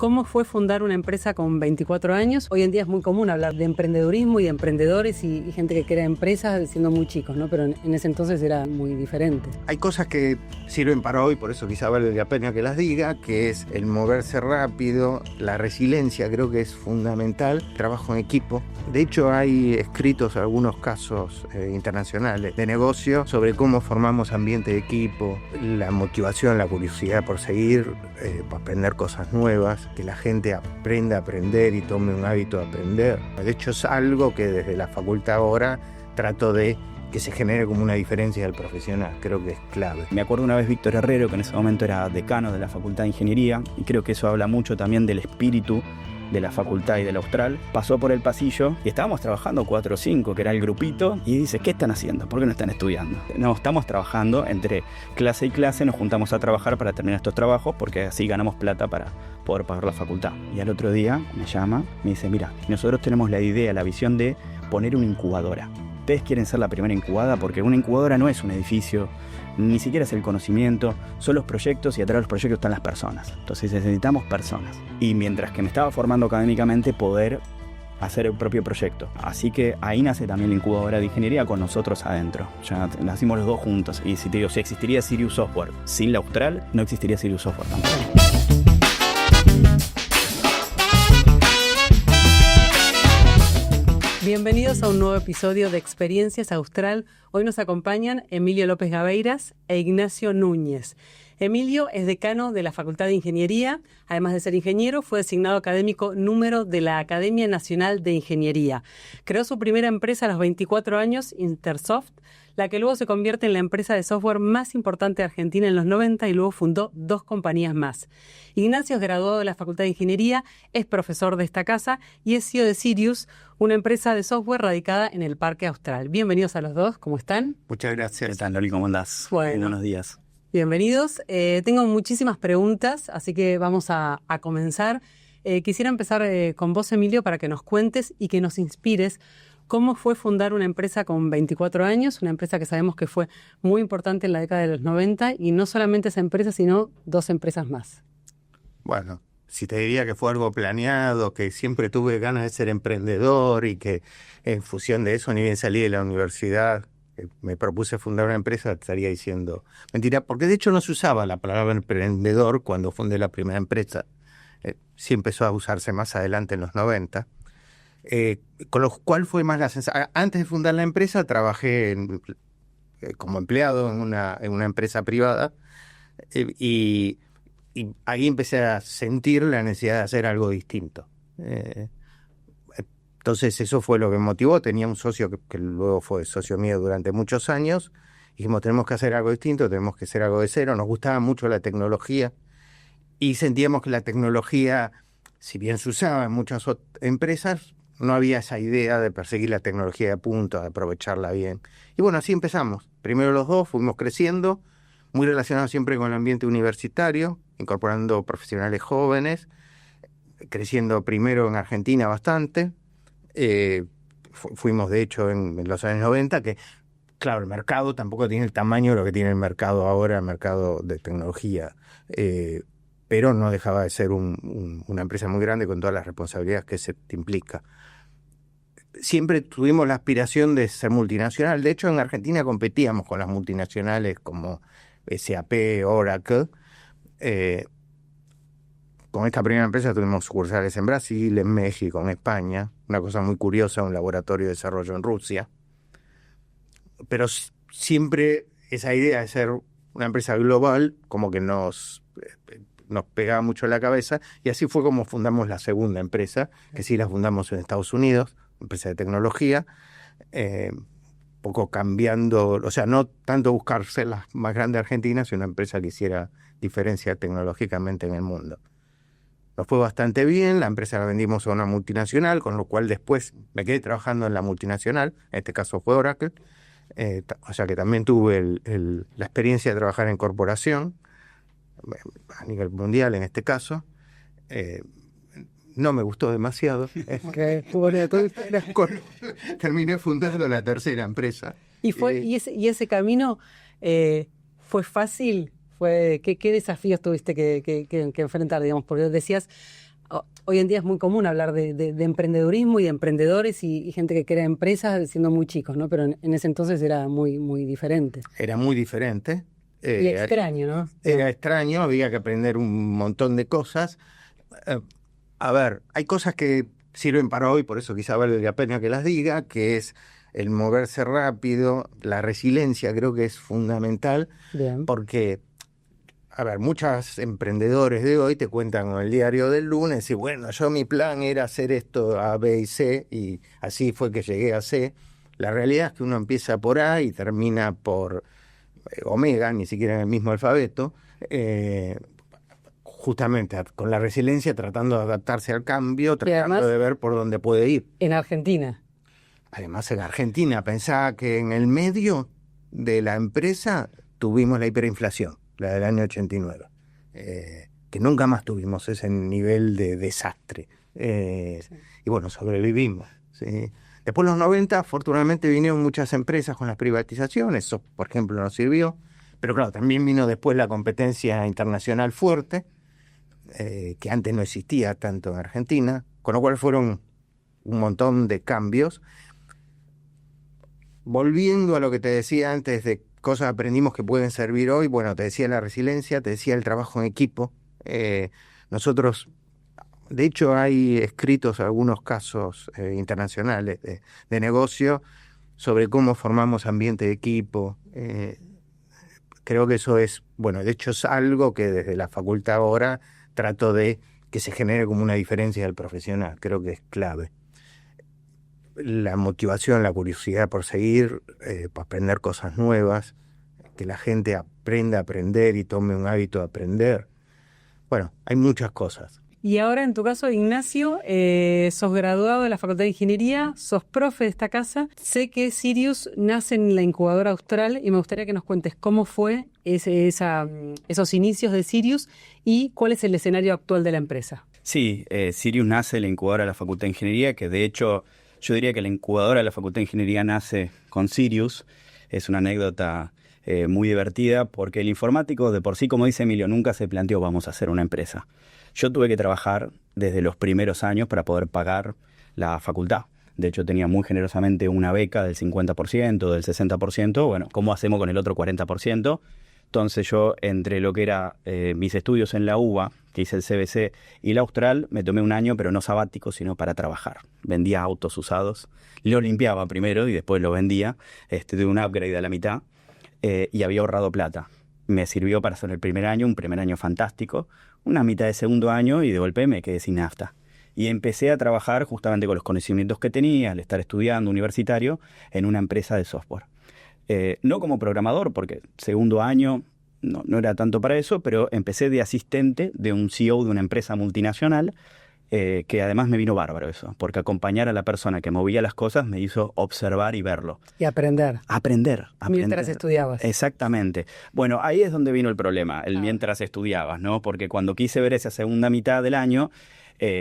¿Cómo fue fundar una empresa con 24 años? Hoy en día es muy común hablar de emprendedurismo y de emprendedores y gente que crea empresas siendo muy chicos, ¿no? Pero en ese entonces era muy diferente. Hay cosas que sirven para hoy, por eso quizá vale la pena que las diga, que es el moverse rápido, la resiliencia, creo que es fundamental, trabajo en equipo. De hecho, hay escritos algunos casos internacionales de negocio sobre cómo formamos ambiente de equipo, la motivación, la curiosidad por seguir, por aprender cosas nuevas, que la gente aprenda a aprender y tome un hábito de aprender. De hecho, es algo que desde la facultad ahora trato de que se genere como una diferencia del profesional, creo que es clave. Me acuerdo una vez Víctor Herrero, que en ese momento era decano de la Facultad de Ingeniería, y creo que eso habla mucho también del espíritu de la facultad y del Austral. Pasó por el pasillo y estábamos trabajando 4 o 5, que era el grupito, y dice, ¿qué están haciendo? ¿Por qué no están estudiando? No, estamos trabajando entre clase y clase, nos juntamos a trabajar para terminar estos trabajos, porque así ganamos plata para poder pagar la facultad. Y al otro día me llama, me dice, mira, nosotros tenemos la idea, la visión de poner una incubadora. Ustedes quieren ser la primera incubada, porque una incubadora no es un edificio, ni siquiera es el conocimiento, son los proyectos y atrás de los proyectos están las personas. Entonces necesitamos personas. Y mientras que me estaba formando académicamente, poder hacer el propio proyecto. Así que ahí nace también la incubadora de ingeniería con nosotros adentro. Ya nacimos los dos juntos. Y si te digo, si existiría Sirius Software sin la Austral, no existiría Sirius Software tampoco. Bienvenidos a un nuevo episodio de Experiencias Austral. Hoy nos acompañan Emilio López Gaveiras e Ignacio Núñez. Emilio es decano de la Facultad de Ingeniería. Además de ser ingeniero, fue designado académico número de la Academia Nacional de Ingeniería. Creó su primera empresa a los 24 años, Intersoft, la que luego se convierte en la empresa de software más importante de Argentina en los 90 y luego fundó 2 compañías más. Ignacio es graduado de la Facultad de Ingeniería, es profesor de esta casa y es CEO de Sirius, una empresa de software radicada en el Parque Austral. Bienvenidos a los dos, ¿cómo están? Muchas gracias. ¿Qué tal, Loli? ¿Cómo andás? Bueno. Buenos días. Bienvenidos. Tengo muchísimas preguntas, así que vamos a comenzar. Quisiera empezar con vos, Emilio, para que nos cuentes y que nos inspires cómo fue fundar una empresa con 24 años, una empresa que sabemos que fue muy importante en la década de los 90, y no solamente esa empresa, sino 2 empresas más. Bueno, si te diría que fue algo planeado, que siempre tuve ganas de ser emprendedor y que en función de eso, ni bien salí de la universidad, me propuse fundar una empresa, te estaría diciendo mentira, porque de hecho no se usaba la palabra emprendedor cuando fundé la primera empresa. Sí empezó a usarse más adelante en los 90. Con lo cual fue más la sensación. Antes de fundar la empresa trabajé como empleado en una empresa privada y ahí empecé a sentir la necesidad de hacer algo distinto. Entonces eso fue lo que me motivó. Tenía un socio que luego fue socio mío durante muchos años. Dijimos, tenemos que hacer algo distinto, tenemos que hacer algo de cero. Nos gustaba mucho la tecnología y sentíamos que la tecnología, si bien se usaba en muchas empresas, no había esa idea de perseguir la tecnología de punta, de aprovecharla bien. Y bueno, así empezamos. Primero los dos, fuimos creciendo, muy relacionados siempre con el ambiente universitario, incorporando profesionales jóvenes, creciendo primero en Argentina bastante. Fuimos de hecho en los años 90, que claro, el mercado tampoco tiene el tamaño de lo que tiene el mercado ahora, el mercado de tecnología, pero no dejaba de ser una empresa muy grande con todas las responsabilidades que se te implica. Siempre tuvimos la aspiración de ser multinacional. De hecho, en Argentina competíamos con las multinacionales como SAP, Oracle. Con esta primera empresa tuvimos sucursales en Brasil, en México, en España. Una cosa muy curiosa, un laboratorio de desarrollo en Rusia. Pero siempre esa idea de ser una empresa global como que nos pegaba mucho en la cabeza, y así fue como fundamos la segunda empresa, que sí la fundamos en Estados Unidos, empresa de tecnología, poco cambiando, o sea, no tanto buscar ser la más grande de Argentina, sino una empresa que hiciera diferencia tecnológicamente en el mundo. Nos fue bastante bien, la empresa la vendimos a una multinacional, con lo cual después me quedé trabajando en la multinacional, en este caso fue Oracle, o sea que también tuve la experiencia de trabajar en corporación, a nivel mundial en este caso. No me gustó demasiado. Terminé fundando la tercera empresa. ¿Y ese camino fue fácil? ¿Qué desafíos tuviste que enfrentar, digamos? Porque decías, hoy en día es muy común hablar de emprendedurismo y de emprendedores y gente que crea empresas siendo muy chicos, ¿no? Pero en ese entonces era muy, muy diferente. Era muy diferente. Y extraño, ¿no? Era extraño, había que aprender un montón de cosas. A ver, hay cosas que sirven para hoy, por eso quizá vale la pena que las diga, que es el moverse rápido, la resiliencia creo que es fundamental. Bien. Porque, a ver, muchos emprendedores de hoy te cuentan con el diario del lunes y bueno, yo mi plan era hacer esto A, B y C y así fue que llegué a C. La realidad es que uno empieza por A y termina por Omega, ni siquiera en el mismo alfabeto, justamente con la resiliencia, tratando de adaptarse al cambio, tratando además, de ver por dónde puede ir. En Argentina. Además, en Argentina, pensaba que en el medio de la empresa tuvimos la hiperinflación, la del año 89, que nunca más tuvimos ese nivel de desastre. Sí. Y bueno, sobrevivimos, ¿sí? Después de los 90, afortunadamente vinieron muchas empresas con las privatizaciones, eso por ejemplo nos sirvió, pero claro, también vino después la competencia internacional fuerte, que antes no existía tanto en Argentina, con lo cual fueron un montón de cambios. Volviendo a lo que te decía antes de cosas que aprendimos que pueden servir hoy, bueno, te decía la resiliencia, te decía el trabajo en equipo. Nosotros, de hecho, hay escritos algunos casos internacionales de negocio sobre cómo formamos ambiente de equipo. Creo que eso es, bueno, de hecho es algo que desde la facultad ahora trato de que se genere como una diferencia del profesional. Creo que es clave. La motivación, la curiosidad por seguir, por aprender cosas nuevas, que la gente aprenda a aprender y tome un hábito de aprender. Bueno, hay muchas cosas. Y ahora, en tu caso, Ignacio, sos graduado de la Facultad de Ingeniería, sos profe de esta casa. Sé que Sirius nace en la incubadora austral y me gustaría que nos cuentes cómo fue esos inicios de Sirius y cuál es el escenario actual de la empresa. Sí, Sirius nace en la incubadora de la Facultad de Ingeniería, que de hecho yo diría que la incubadora de la Facultad de Ingeniería nace con Sirius. Es una anécdota muy divertida porque el informático de por sí, como dice Emilio, nunca se planteó vamos a hacer una empresa. Yo tuve que trabajar desde los primeros años para poder pagar la facultad. De hecho, tenía muy generosamente una beca del 50%, del 60%. Bueno, ¿cómo hacemos con el otro 40%? Entonces yo, entre lo que era mis estudios en la UBA, que hice el CBC, y la Austral, me tomé un año, pero no sabático, sino para trabajar. Vendía autos usados, lo limpiaba primero y después lo vendía, de un upgrade a la mitad, y había ahorrado plata. Me sirvió para hacer el primer año, un primer año fantástico, una mitad de segundo año y de golpe me quedé sin nafta. Y empecé a trabajar justamente con los conocimientos que tenía, al estar estudiando universitario, en una empresa de software. No como programador, porque segundo año no era tanto para eso, pero empecé de asistente de un CEO de una empresa multinacional, que además me vino bárbaro eso, porque acompañar a la persona que movía las cosas me hizo observar y verlo. Y aprender. Aprender. Mientras estudiabas. Exactamente. Bueno, ahí es donde vino el problema, mientras estudiabas, ¿no? Porque cuando quise ver esa segunda mitad del año,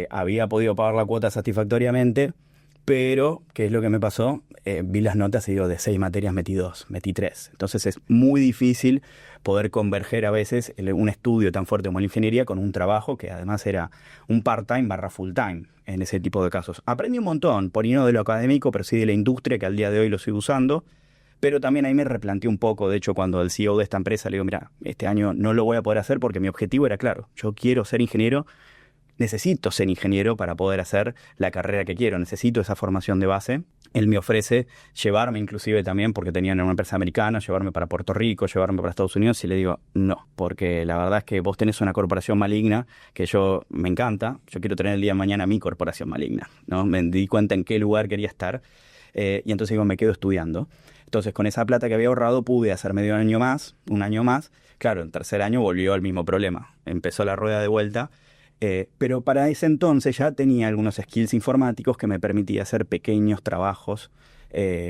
había podido pagar la cuota satisfactoriamente, pero, ¿qué es lo que me pasó? Vi las notas y digo, de 6 materias metí 2, metí 3. Entonces es muy difícil poder converger a veces un estudio tan fuerte como la ingeniería con un trabajo que además era un part-time / full-time en ese tipo de casos. Aprendí un montón, por ahí no de lo académico, pero sí de la industria, que al día de hoy lo sigo usando. Pero también ahí me replanteé un poco. De hecho, cuando el CEO de esta empresa le digo, mira, este año no lo voy a poder hacer porque mi objetivo era claro. Yo quiero ser ingeniero. Necesito ser ingeniero para poder hacer la carrera que quiero, necesito esa formación de base. Él me ofrece llevarme inclusive también, porque tenían una empresa americana, llevarme para Puerto Rico, llevarme para Estados Unidos, y le digo, no, porque la verdad es que vos tenés una corporación maligna que yo me encanta, yo quiero tener el día de mañana mi corporación maligna, ¿no? Me di cuenta en qué lugar quería estar, y entonces digo, me quedo estudiando. Entonces con esa plata que había ahorrado pude hacer un año más. Claro, en tercer año volvió al mismo problema, empezó la rueda de vuelta. Pero para ese entonces ya tenía algunos skills informáticos que me permitía hacer pequeños trabajos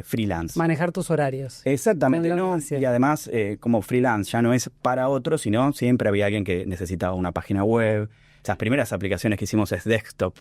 freelance. Manejar tus horarios. Exactamente, ¿no? Y además, como freelance ya no es para otro, sino siempre había alguien que necesitaba una página web, Esas primeras aplicaciones que hicimos es desktop,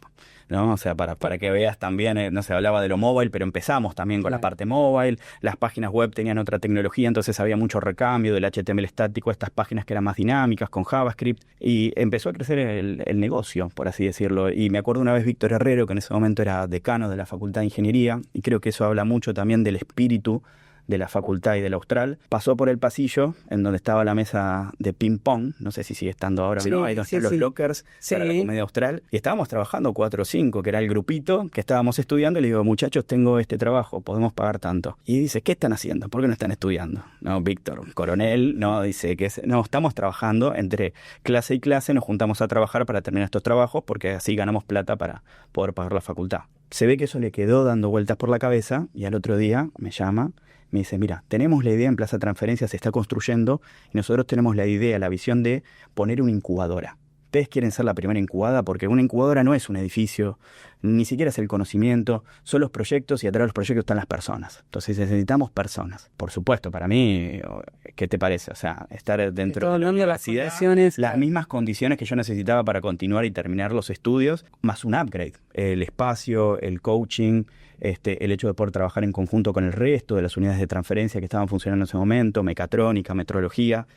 ¿no? O sea, para que veas también, no se hablaba de lo móvil, pero empezamos también con la parte móvil. Las páginas web tenían otra tecnología, entonces había mucho recambio del HTML estático, estas páginas que eran más dinámicas con JavaScript, y empezó a crecer el negocio, por así decirlo. Y me acuerdo una vez Víctor Herrero, que en ese momento era decano de la Facultad de Ingeniería, y creo que eso habla mucho también del espíritu de la facultad y del Austral, pasó por el pasillo en donde estaba la mesa de ping pong, no sé si sigue estando ahora, ¿no? Ahí donde están los lockers para la comedia austral, y estábamos trabajando 4 o 5, que era el grupito que estábamos estudiando, y le digo, muchachos, tengo este trabajo, podemos pagar tanto. Y dice, ¿qué están haciendo? ¿Por qué no están estudiando? No, Víctor, coronel, no, dice que no, estamos trabajando entre clase y clase, nos juntamos a trabajar para terminar estos trabajos, porque así ganamos plata para poder pagar la facultad. Se ve que eso le quedó dando vueltas por la cabeza, y al otro día me llama, me dice, mira, tenemos la idea en Plaza Transferencia, se está construyendo, y nosotros tenemos la idea, la visión de poner una incubadora. Ustedes quieren ser la primera incubada, porque una incubadora no es un edificio, ni siquiera es el conocimiento, son los proyectos, y atrás de los proyectos están las personas. Entonces necesitamos personas. Por supuesto, para mí, ¿qué te parece? O sea, estar dentro de la universidad, las mismas condiciones que yo necesitaba para continuar y terminar los estudios, más un upgrade. El espacio, el coaching, el hecho de poder trabajar en conjunto con el resto de las unidades de transferencia que estaban funcionando en ese momento, mecatrónica, metrología.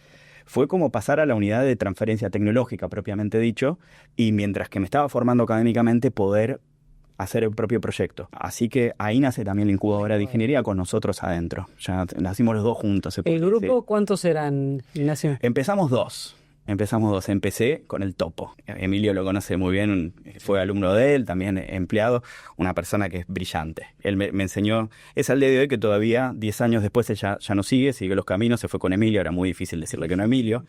Fue como pasar a la unidad de transferencia tecnológica, propiamente dicho, y mientras que me estaba formando académicamente, poder hacer el propio proyecto. Así que ahí nace también la incubadora de ingeniería con nosotros adentro. Ya nacimos los dos juntos. ¿El grupo cuántos eran, Ignacio? Empezamos dos. Empecé con el Topo. Emilio lo conoce muy bien, fue alumno de él, también empleado, una persona que es brillante. Él me enseñó, es al día de hoy que todavía, 10 años después, él ya no sigue los caminos, se fue con Emilio, era muy difícil decirle que no a Emilio.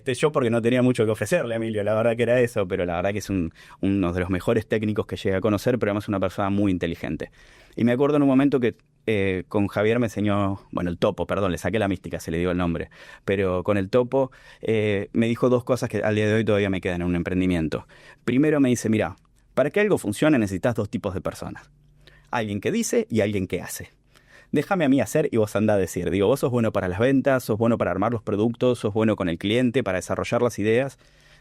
Yo porque no tenía mucho que ofrecerle a Emilio, la verdad que era eso, pero la verdad que es uno de los mejores técnicos que llegué a conocer, pero además una persona muy inteligente. Y me acuerdo en un momento que con Javier me enseñó, el Topo, perdón, le saqué la mística, se le dio el nombre, pero con el Topo me dijo 2 cosas que al día de hoy todavía me quedan en un emprendimiento. Primero me dice, mira, para que algo funcione necesitas 2 tipos de personas, alguien que dice y alguien que hace. Déjame a mí hacer y vos andá a decir. Digo, vos sos bueno para las ventas, sos bueno para armar los productos, sos bueno con el cliente, para desarrollar las ideas.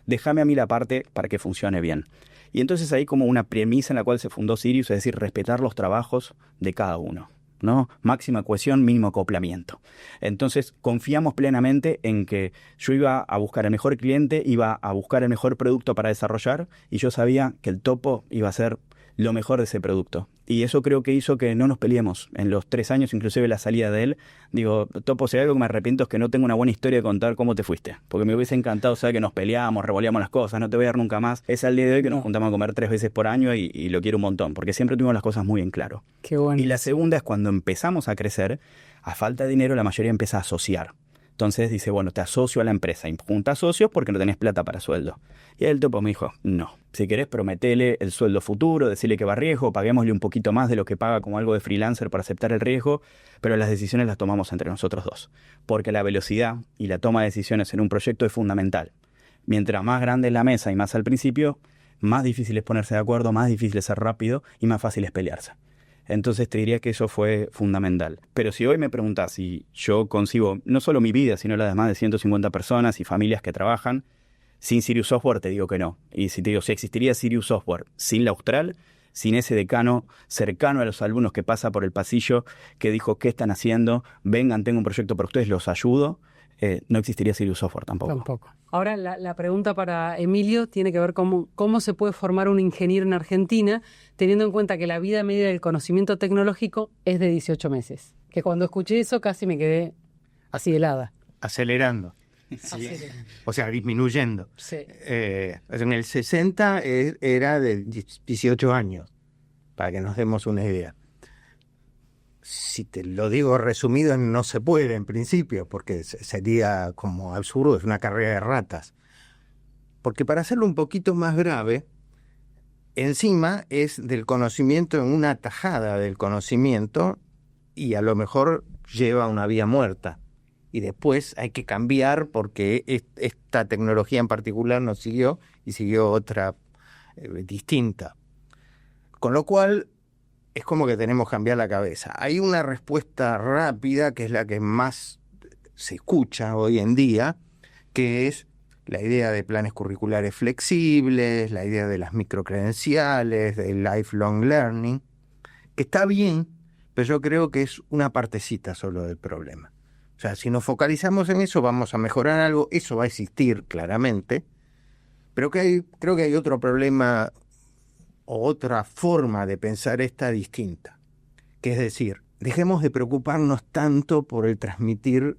Déjame a mí la parte para que funcione bien. Y entonces ahí como una premisa en la cual se fundó Sirius, es decir, respetar los trabajos de cada uno, ¿no? Máxima cohesión, mínimo acoplamiento. Entonces confiamos plenamente en que yo iba a buscar el mejor cliente, iba a buscar el mejor producto para desarrollar, y yo sabía que el Topo iba a ser lo mejor de ese producto. Y eso creo que hizo que no nos peleemos. En los 3 años, inclusive la salida de él, digo, Topo, si hay algo que me arrepiento es que no tengo una buena historia de contar cómo te fuiste. Porque me hubiese encantado saber que nos peleamos, revoleamos las cosas, no te voy a dar nunca más. Es al día de hoy que nos juntamos a comer 3 veces por año y lo quiero un montón, porque siempre tuvimos las cosas muy en claro. Qué bueno. Y la segunda es cuando empezamos a crecer, a falta de dinero la mayoría empieza a asociar. Entonces dice, bueno, te asocio a la empresa. Y junta socios porque no tenés plata para sueldo. Y el Topo me dijo, no. Si querés, prometele el sueldo futuro, decirle que va a riesgo, paguémosle un poquito más de lo que paga como algo de freelancer para aceptar el riesgo, pero las decisiones las tomamos entre nosotros 2. Porque la velocidad y la toma de decisiones en un proyecto es fundamental. Mientras más grande es la mesa y más al principio, más difícil es ponerse de acuerdo, más difícil es ser rápido y más fácil es pelearse. Entonces te diría que eso fue fundamental. Pero si hoy me preguntás si yo concibo no solo mi vida, sino la de más de 150 personas y familias que trabajan, sin Sirius Software te digo que no. Y si te digo, si existiría Sirius Software sin la Austral, sin ese decano cercano a los alumnos que pasa por el pasillo, que dijo, ¿qué están haciendo? Vengan, tengo un proyecto para ustedes, los ayudo. No existiría Sirius Software tampoco. Ahora, la pregunta para Emilio tiene que ver con cómo se puede formar un ingeniero en Argentina, teniendo en cuenta que la vida media del conocimiento tecnológico es de 18 meses. Que cuando escuché eso casi me quedé así helada. Acelerando. Sí. O sea, disminuyendo. Sí. En el 60 era de 18 años, para que nos demos una idea. Si te lo digo resumido, no se puede en principio, porque sería como absurdo, es una carrera de ratas. Porque para hacerlo un poquito más grave, encima es del conocimiento en una tajada del conocimiento y a lo mejor lleva una vía muerta. Y después hay que cambiar porque esta tecnología en particular no siguió y siguió otra distinta. Con lo cual es como que tenemos que cambiar la cabeza. Hay una respuesta rápida que es la que más se escucha hoy en día, que es la idea de planes curriculares flexibles, la idea de las microcredenciales, del lifelong learning, que está bien, pero yo creo que es una partecita solo del problema. O sea, si nos focalizamos en eso, vamos a mejorar algo, eso va a existir claramente, pero creo que hay otro problema o otra forma de pensar esta distinta, que es decir, dejemos de preocuparnos tanto por el transmitir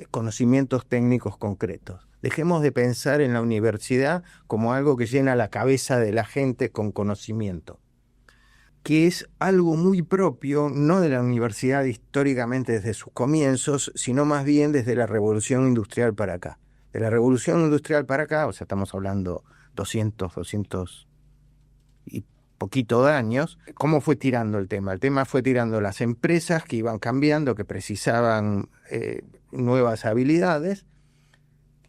conocimientos técnicos concretos. Dejemos de pensar en la universidad como algo que llena la cabeza de la gente con conocimiento, que es algo muy propio, no de la universidad históricamente desde sus comienzos, sino más bien desde la Revolución Industrial para acá. De la Revolución Industrial para acá, o sea, estamos hablando 200 y poquito de años, ¿cómo fue tirando el tema? El tema fue tirando las empresas que iban cambiando, que precisaban nuevas habilidades,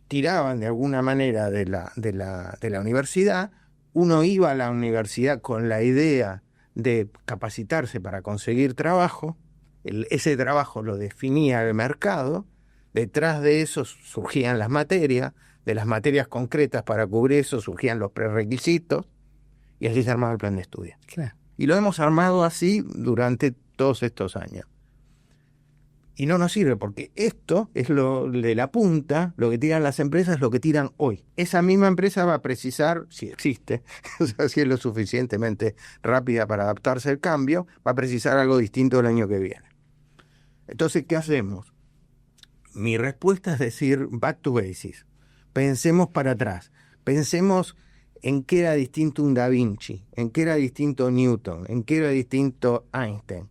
tiraban de alguna manera de la universidad. Uno iba a la universidad con la idea de capacitarse para conseguir trabajo, ese trabajo lo definía el mercado, detrás de eso surgían las materias, de las materias concretas para cubrir eso surgían los prerequisitos, y así se armaba el plan de estudio. Claro. Y lo hemos armado así durante todos estos años. Y no nos sirve porque esto es lo de la punta, lo que tiran las empresas, lo que tiran hoy. Esa misma empresa va a precisar, si existe, o sea, si es lo suficientemente rápida para adaptarse al cambio, va a precisar algo distinto el año que viene. Entonces, ¿qué hacemos? Mi respuesta es decir, back to basics. Pensemos para atrás. Pensemos en qué era distinto un Da Vinci, en qué era distinto Newton, en qué era distinto Einstein.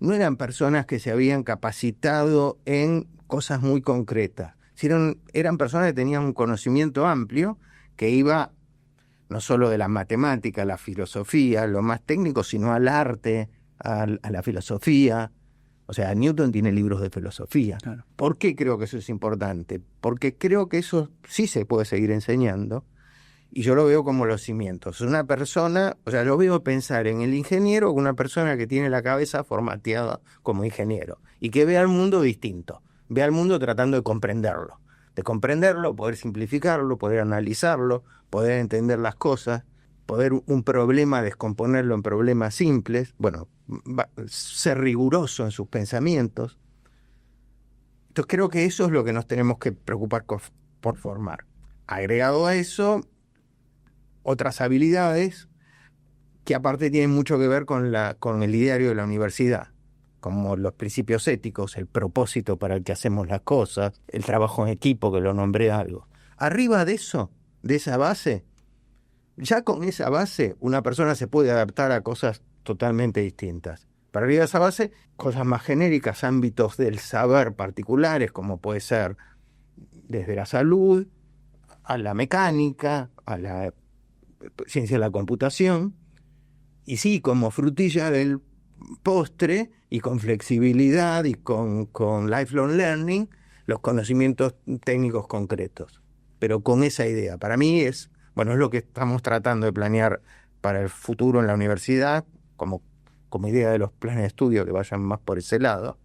No eran personas que se habían capacitado en cosas muy concretas. Eran personas que tenían un conocimiento amplio que iba no solo de la matemática, la filosofía, lo más técnico, sino al arte, a la filosofía. O sea, Newton tiene libros de filosofía. Claro. ¿Por qué creo que eso es importante? Porque creo que eso sí se puede seguir enseñando. Y yo lo veo como los cimientos. Una persona, o sea, yo veo pensar en el ingeniero como una persona que tiene la cabeza formateada como ingeniero y que ve al mundo distinto, ve al mundo tratando de comprenderlo, poder simplificarlo, poder analizarlo, poder entender las cosas, poder un problema descomponerlo en problemas simples, bueno, ser riguroso en sus pensamientos. Entonces creo que eso es lo que nos tenemos que preocupar por formar. Agregado a eso, otras habilidades que aparte tienen mucho que ver con el ideario de la universidad, como los principios éticos, el propósito para el que hacemos las cosas, el trabajo en equipo, que lo nombré algo. Arriba de eso, de esa base, ya con esa base una persona se puede adaptar a cosas totalmente distintas. Para arriba de esa base, cosas más genéricas, ámbitos del saber particulares, como puede ser desde la salud, a la mecánica, a la ciencia de la computación, y sí, como frutilla del postre y con flexibilidad y con lifelong learning, los conocimientos técnicos concretos. Pero con esa idea, para mí es lo que estamos tratando de planear para el futuro en la universidad, como idea de los planes de estudio que vayan más por ese lado.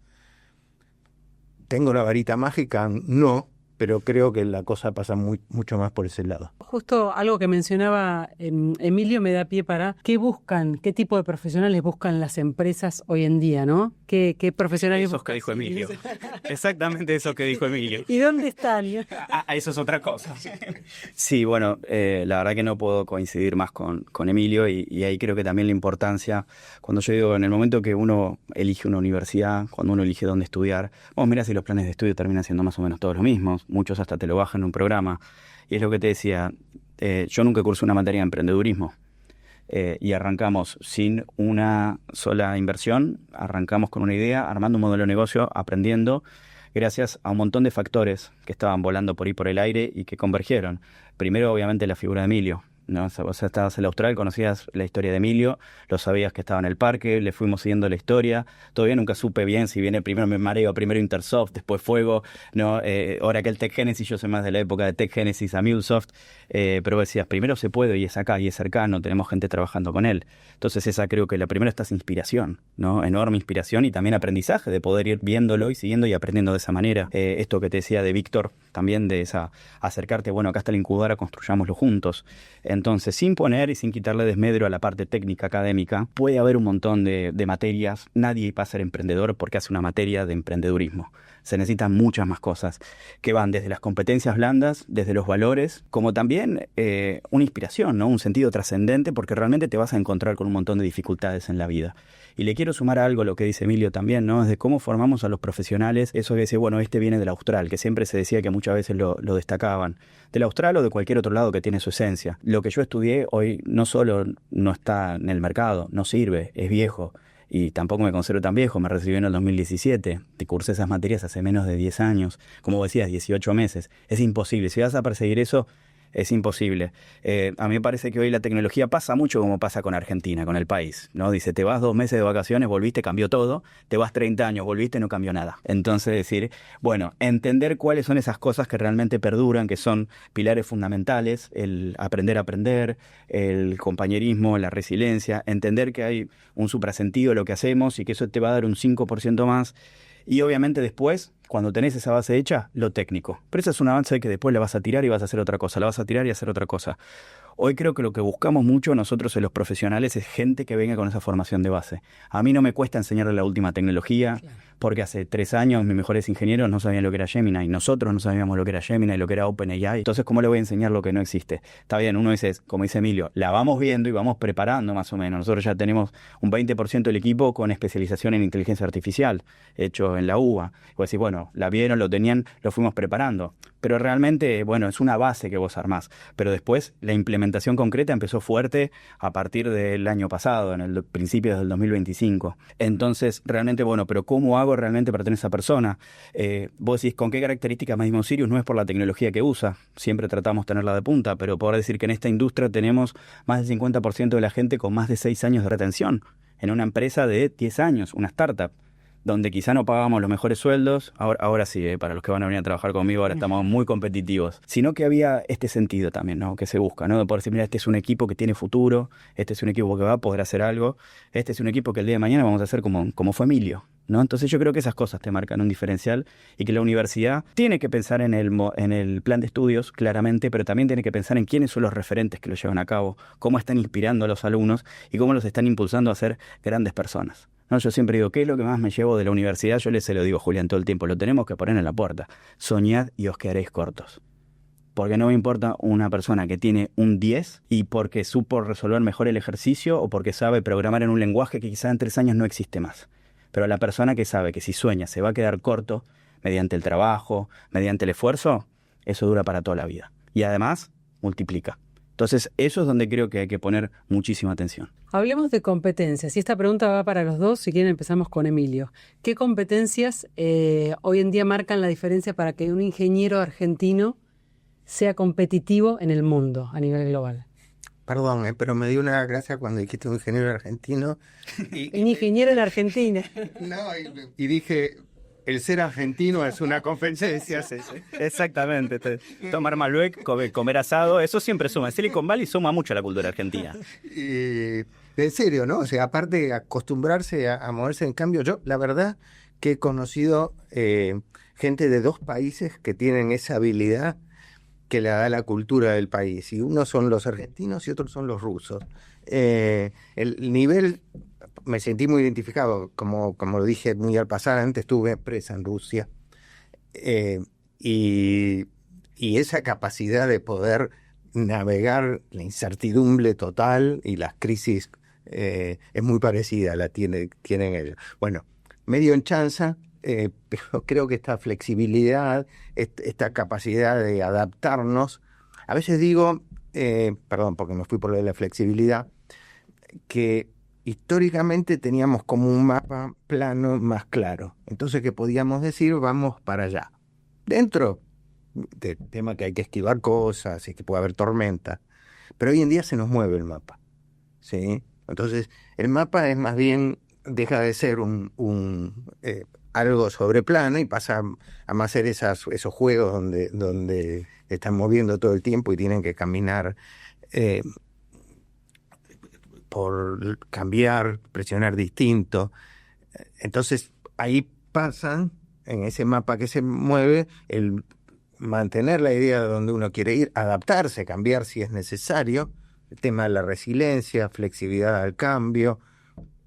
¿Tengo la varita mágica? No, pero creo que la cosa pasa mucho más por ese lado. Justo algo que mencionaba Emilio me da pie para qué tipo de profesionales buscan las empresas hoy en día, ¿no? ¿Qué profesionales Esos que dijo Emilio. Exactamente eso que dijo Emilio. ¿Y dónde están? Eso es otra cosa. Sí, bueno, la verdad que no puedo coincidir más con Emilio y ahí creo que también la importancia, cuando yo digo, en el momento que uno elige una universidad, cuando uno elige dónde estudiar, mira si los planes de estudio terminan siendo más o menos todos los mismos, muchos hasta te lo bajan en un programa. Y es lo que te decía, yo nunca cursé una materia de emprendedurismo y arrancamos sin una sola inversión, arrancamos con una idea, armando un modelo de negocio, aprendiendo, gracias a un montón de factores que estaban volando por ahí por el aire y que convergieron. Primero, obviamente, la figura de Emilio. ¿no? O sea, estabas en el Austral, conocías la historia de Emilio, lo sabías que estaba en el parque, le fuimos siguiendo la historia. Todavía nunca supe bien si viene primero Mareo, primero Intersoft, después Fuego, ¿no? Ahora que el Tech Genesis, yo soy más de la época de Tech Genesis a MuleSoft, pero decías, primero se puede y es acá y es cercano, tenemos gente trabajando con él. Entonces esa creo que la primera está es inspiración, ¿no? Enorme inspiración y también aprendizaje de poder ir viéndolo y siguiendo y aprendiendo de esa manera. Esto que te decía de Víctor, también de esa acercarte, bueno, acá está la incubadora, construyámoslo juntos. Entonces, sin poner y sin quitarle desmedro a la parte técnica, académica, puede haber un montón de materias. Nadie va a ser emprendedor porque hace una materia de emprendedurismo. Se necesitan muchas más cosas que van desde las competencias blandas, desde los valores, como también una inspiración, ¿no? Un sentido trascendente, porque realmente te vas a encontrar con un montón de dificultades en la vida. Y le quiero sumar algo a lo que dice Emilio también, ¿no? Es de cómo formamos a los profesionales. Eso que dice, bueno, este viene del Austral, que siempre se decía que muchas veces lo destacaban. Del Austral o de cualquier otro lado que tiene su esencia. Lo que yo estudié hoy no solo no está en el mercado, no sirve, es viejo. Y tampoco me considero tan viejo, me recibí en el 2017, te cursé esas materias hace menos de 10 años, como decías, 18 meses. Es imposible, si vas a perseguir eso, es imposible. A mí me parece que hoy la tecnología pasa mucho como pasa con Argentina, con el país, ¿no? Dice, te vas 2 meses de vacaciones, volviste, cambió todo, te vas 30 años, volviste, no cambió nada. Entonces decir, bueno, entender cuáles son esas cosas que realmente perduran, que son pilares fundamentales, el aprender a aprender, el compañerismo, la resiliencia, entender que hay un suprasentido de lo que hacemos y que eso te va a dar un 5% más. Y obviamente después, cuando tenés esa base hecha, lo técnico. Pero eso es un avance que después la vas a tirar y vas a hacer otra cosa, la vas a tirar y hacer otra cosa. Hoy creo que lo que buscamos mucho nosotros en los profesionales es gente que venga con esa formación de base. A mí no me cuesta enseñarle la última tecnología, claro, porque hace 3 años mis mejores ingenieros no sabían lo que era Gemini, nosotros no sabíamos lo que era Gemini, lo que era OpenAI. Entonces, ¿cómo le voy a enseñar lo que no existe? Está bien, uno dice, como dice Emilio, la vamos viendo y vamos preparando más o menos. Nosotros ya tenemos un 20% del equipo con especialización en inteligencia artificial, hecho en la UBA. Y vos decís, bueno, la vieron, lo tenían, lo fuimos preparando. Pero realmente, bueno, es una base que vos armás. Pero después, la implementación concreta empezó fuerte a partir del año pasado, en el principio del 2025. Entonces, realmente, bueno, pero ¿cómo hago realmente para tener esa persona? Vos decís, ¿con qué características medimos Sirius? No es por la tecnología que usa, siempre tratamos de tenerla de punta, pero poder decir que en esta industria tenemos más del 50% de la gente con más de 6 años de retención, en una empresa de 10 años, una startup, donde quizá no pagábamos los mejores sueldos, ahora sí, para los que van a venir a trabajar conmigo, ahora estamos muy competitivos, sino que había este sentido también, ¿no? Que se busca, ¿no? De poder decir, mira, este es un equipo que tiene futuro, este es un equipo que va a poder hacer algo, este es un equipo que el día de mañana vamos a hacer como fue Emilio, ¿no? Entonces yo creo que esas cosas te marcan un diferencial y que la universidad tiene que pensar en el plan de estudios, claramente, pero también tiene que pensar en quiénes son los referentes que lo llevan a cabo, cómo están inspirando a los alumnos y cómo los están impulsando a ser grandes personas. No, yo siempre digo, ¿qué es lo que más me llevo de la universidad? Yo se lo digo, Julián, todo el tiempo, lo tenemos que poner en la puerta. Soñad y os quedaréis cortos. Porque no me importa una persona que tiene un 10 y porque supo resolver mejor el ejercicio o porque sabe programar en un lenguaje que quizá en 3 años no existe más. Pero la persona que sabe que si sueña se va a quedar corto mediante el trabajo, mediante el esfuerzo, eso dura para toda la vida. Y además, multiplica. Entonces, eso es donde creo que hay que poner muchísima atención. Hablemos de competencias, y esta pregunta va para los dos, si quieren empezamos con Emilio. ¿Qué competencias hoy en día marcan la diferencia para que un ingeniero argentino sea competitivo en el mundo a nivel global? Perdón, pero me dio una gracia cuando dijiste un ingeniero argentino. Un ingeniero en Argentina. No, y dije... El ser argentino es una competencia. Sí. Exactamente. Tomar Malbec, comer asado, eso siempre suma. Silicon Valley suma mucho a la cultura argentina. En serio, ¿no? O sea, aparte de acostumbrarse a moverse, en cambio, yo la verdad que he conocido gente de 2 países que tienen esa habilidad que le da la cultura del país. Y unos son los argentinos y otros son los rusos. El nivel... Me sentí muy identificado, como lo dije muy al pasar, antes estuve presa en Rusia, y esa capacidad de poder navegar la incertidumbre total y las crisis es muy parecida, la tienen ellos. Bueno, medio en chanza, pero creo que esta flexibilidad, esta capacidad de adaptarnos, a veces digo, perdón, porque me fui por lo de la flexibilidad, que históricamente teníamos como un mapa plano más claro. Entonces, ¿qué podíamos decir? Vamos para allá. Dentro del tema que hay que esquivar cosas y que puede haber tormenta. pero hoy en día se nos mueve el mapa, ¿sí? Entonces, el mapa es más bien, deja de ser algo sobre plano y pasa a más ser esos juegos donde están moviendo todo el tiempo y tienen que caminar por cambiar, presionar distinto. Entonces, ahí pasan, en ese mapa que se mueve, el mantener la idea de donde uno quiere ir, adaptarse, cambiar si es necesario, el tema de la resiliencia, flexibilidad al cambio,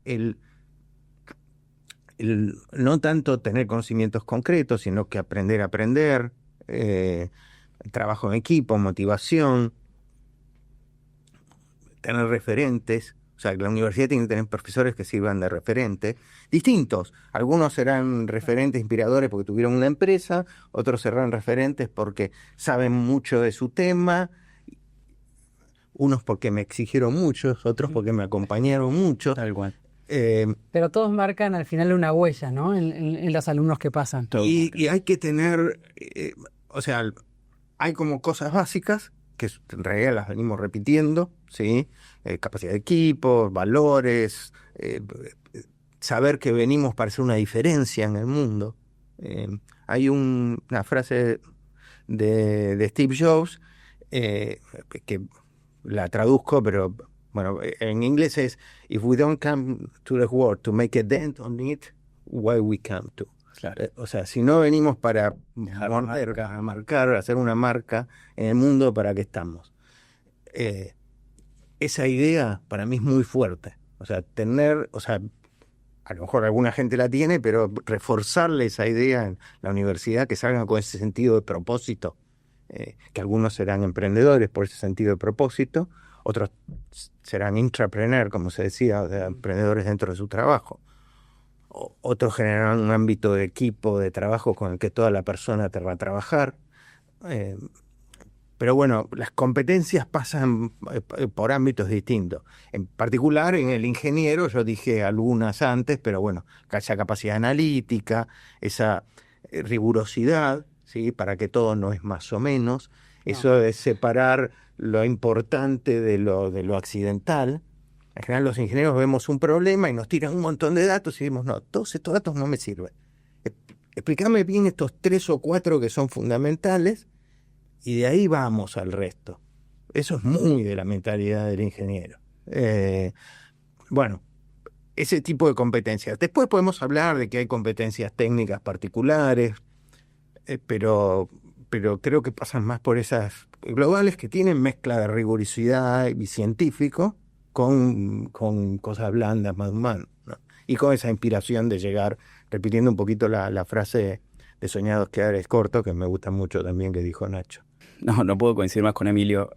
el no tanto tener conocimientos concretos, sino que aprender a aprender, trabajo en equipo, motivación, tener referentes. O sea, la universidad tiene que tener profesores que sirvan de referente, distintos. Algunos serán referentes inspiradores porque tuvieron una empresa, otros serán referentes porque saben mucho de su tema, unos porque me exigieron mucho, otros porque me acompañaron mucho. Tal cual. Pero todos marcan al final una huella, ¿no? En los alumnos que pasan. Y hay que tener, o sea, hay como cosas básicas que en realidad las venimos repitiendo, ¿sí? Capacidad de equipo, valores, saber que venimos para hacer una diferencia en el mundo. Hay una frase de Steve Jobs que la traduzco, pero bueno, en inglés es: if we don't come to the world to make a dent on it, why we come to? Claro. O sea, si no venimos para marcar, hacer una marca en el mundo, ¿para qué estamos? Esa idea para mí es muy fuerte. O sea, a lo mejor alguna gente la tiene, pero reforzarle esa idea en la universidad, que salgan con ese sentido de propósito, que algunos serán emprendedores por ese sentido de propósito, otros serán intrapreneur, como se decía, de emprendedores dentro de su trabajo. Otros generarán un ámbito de equipo, de trabajo con el que toda la persona te va a trabajar. Pero bueno, las competencias pasan por ámbitos distintos. En particular, en el ingeniero, yo dije algunas antes, pero bueno, esa capacidad analítica, esa rigurosidad, ¿sí? Para que todo no es más o menos. No. Eso de separar lo importante de lo accidental. En general los ingenieros vemos un problema y nos tiran un montón de datos y decimos, no, todos estos datos no me sirven. Explícame bien estos 3 o 4 que son fundamentales y de ahí vamos al resto. Eso es muy de la mentalidad del ingeniero. Bueno, ese tipo de competencias. Después podemos hablar de que hay competencias técnicas particulares, pero creo que pasan más por esas globales que tienen mezcla de rigurosidad y científico, con cosas blandas más humanas, ¿no? Y con esa inspiración de llegar, repitiendo un poquito la frase de soñados quedares cortos, que me gusta mucho también, que dijo Nacho. No puedo coincidir más con Emilio.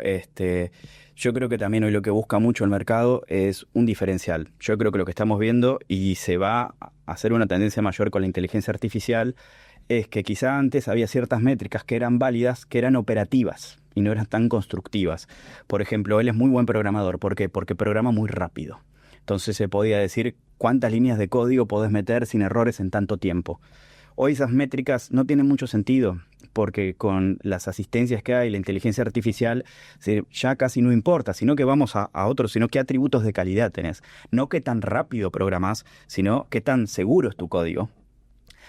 Yo creo que también hoy lo que busca mucho el mercado es un diferencial. Yo creo que lo que estamos viendo, y se va a hacer una tendencia mayor con la inteligencia artificial, es que quizá antes había ciertas métricas que eran válidas, que eran operativas y no eran tan constructivas. Por ejemplo, él es muy buen programador. ¿Por qué? Porque programa muy rápido. Entonces se podía decir cuántas líneas de código podés meter sin errores en tanto tiempo. Hoy esas métricas no tienen mucho sentido, porque con las asistencias que hay, la inteligencia artificial, ya casi no importa, sino que vamos a otros, sino qué atributos de calidad tenés. No qué tan rápido programás, sino qué tan seguro es tu código,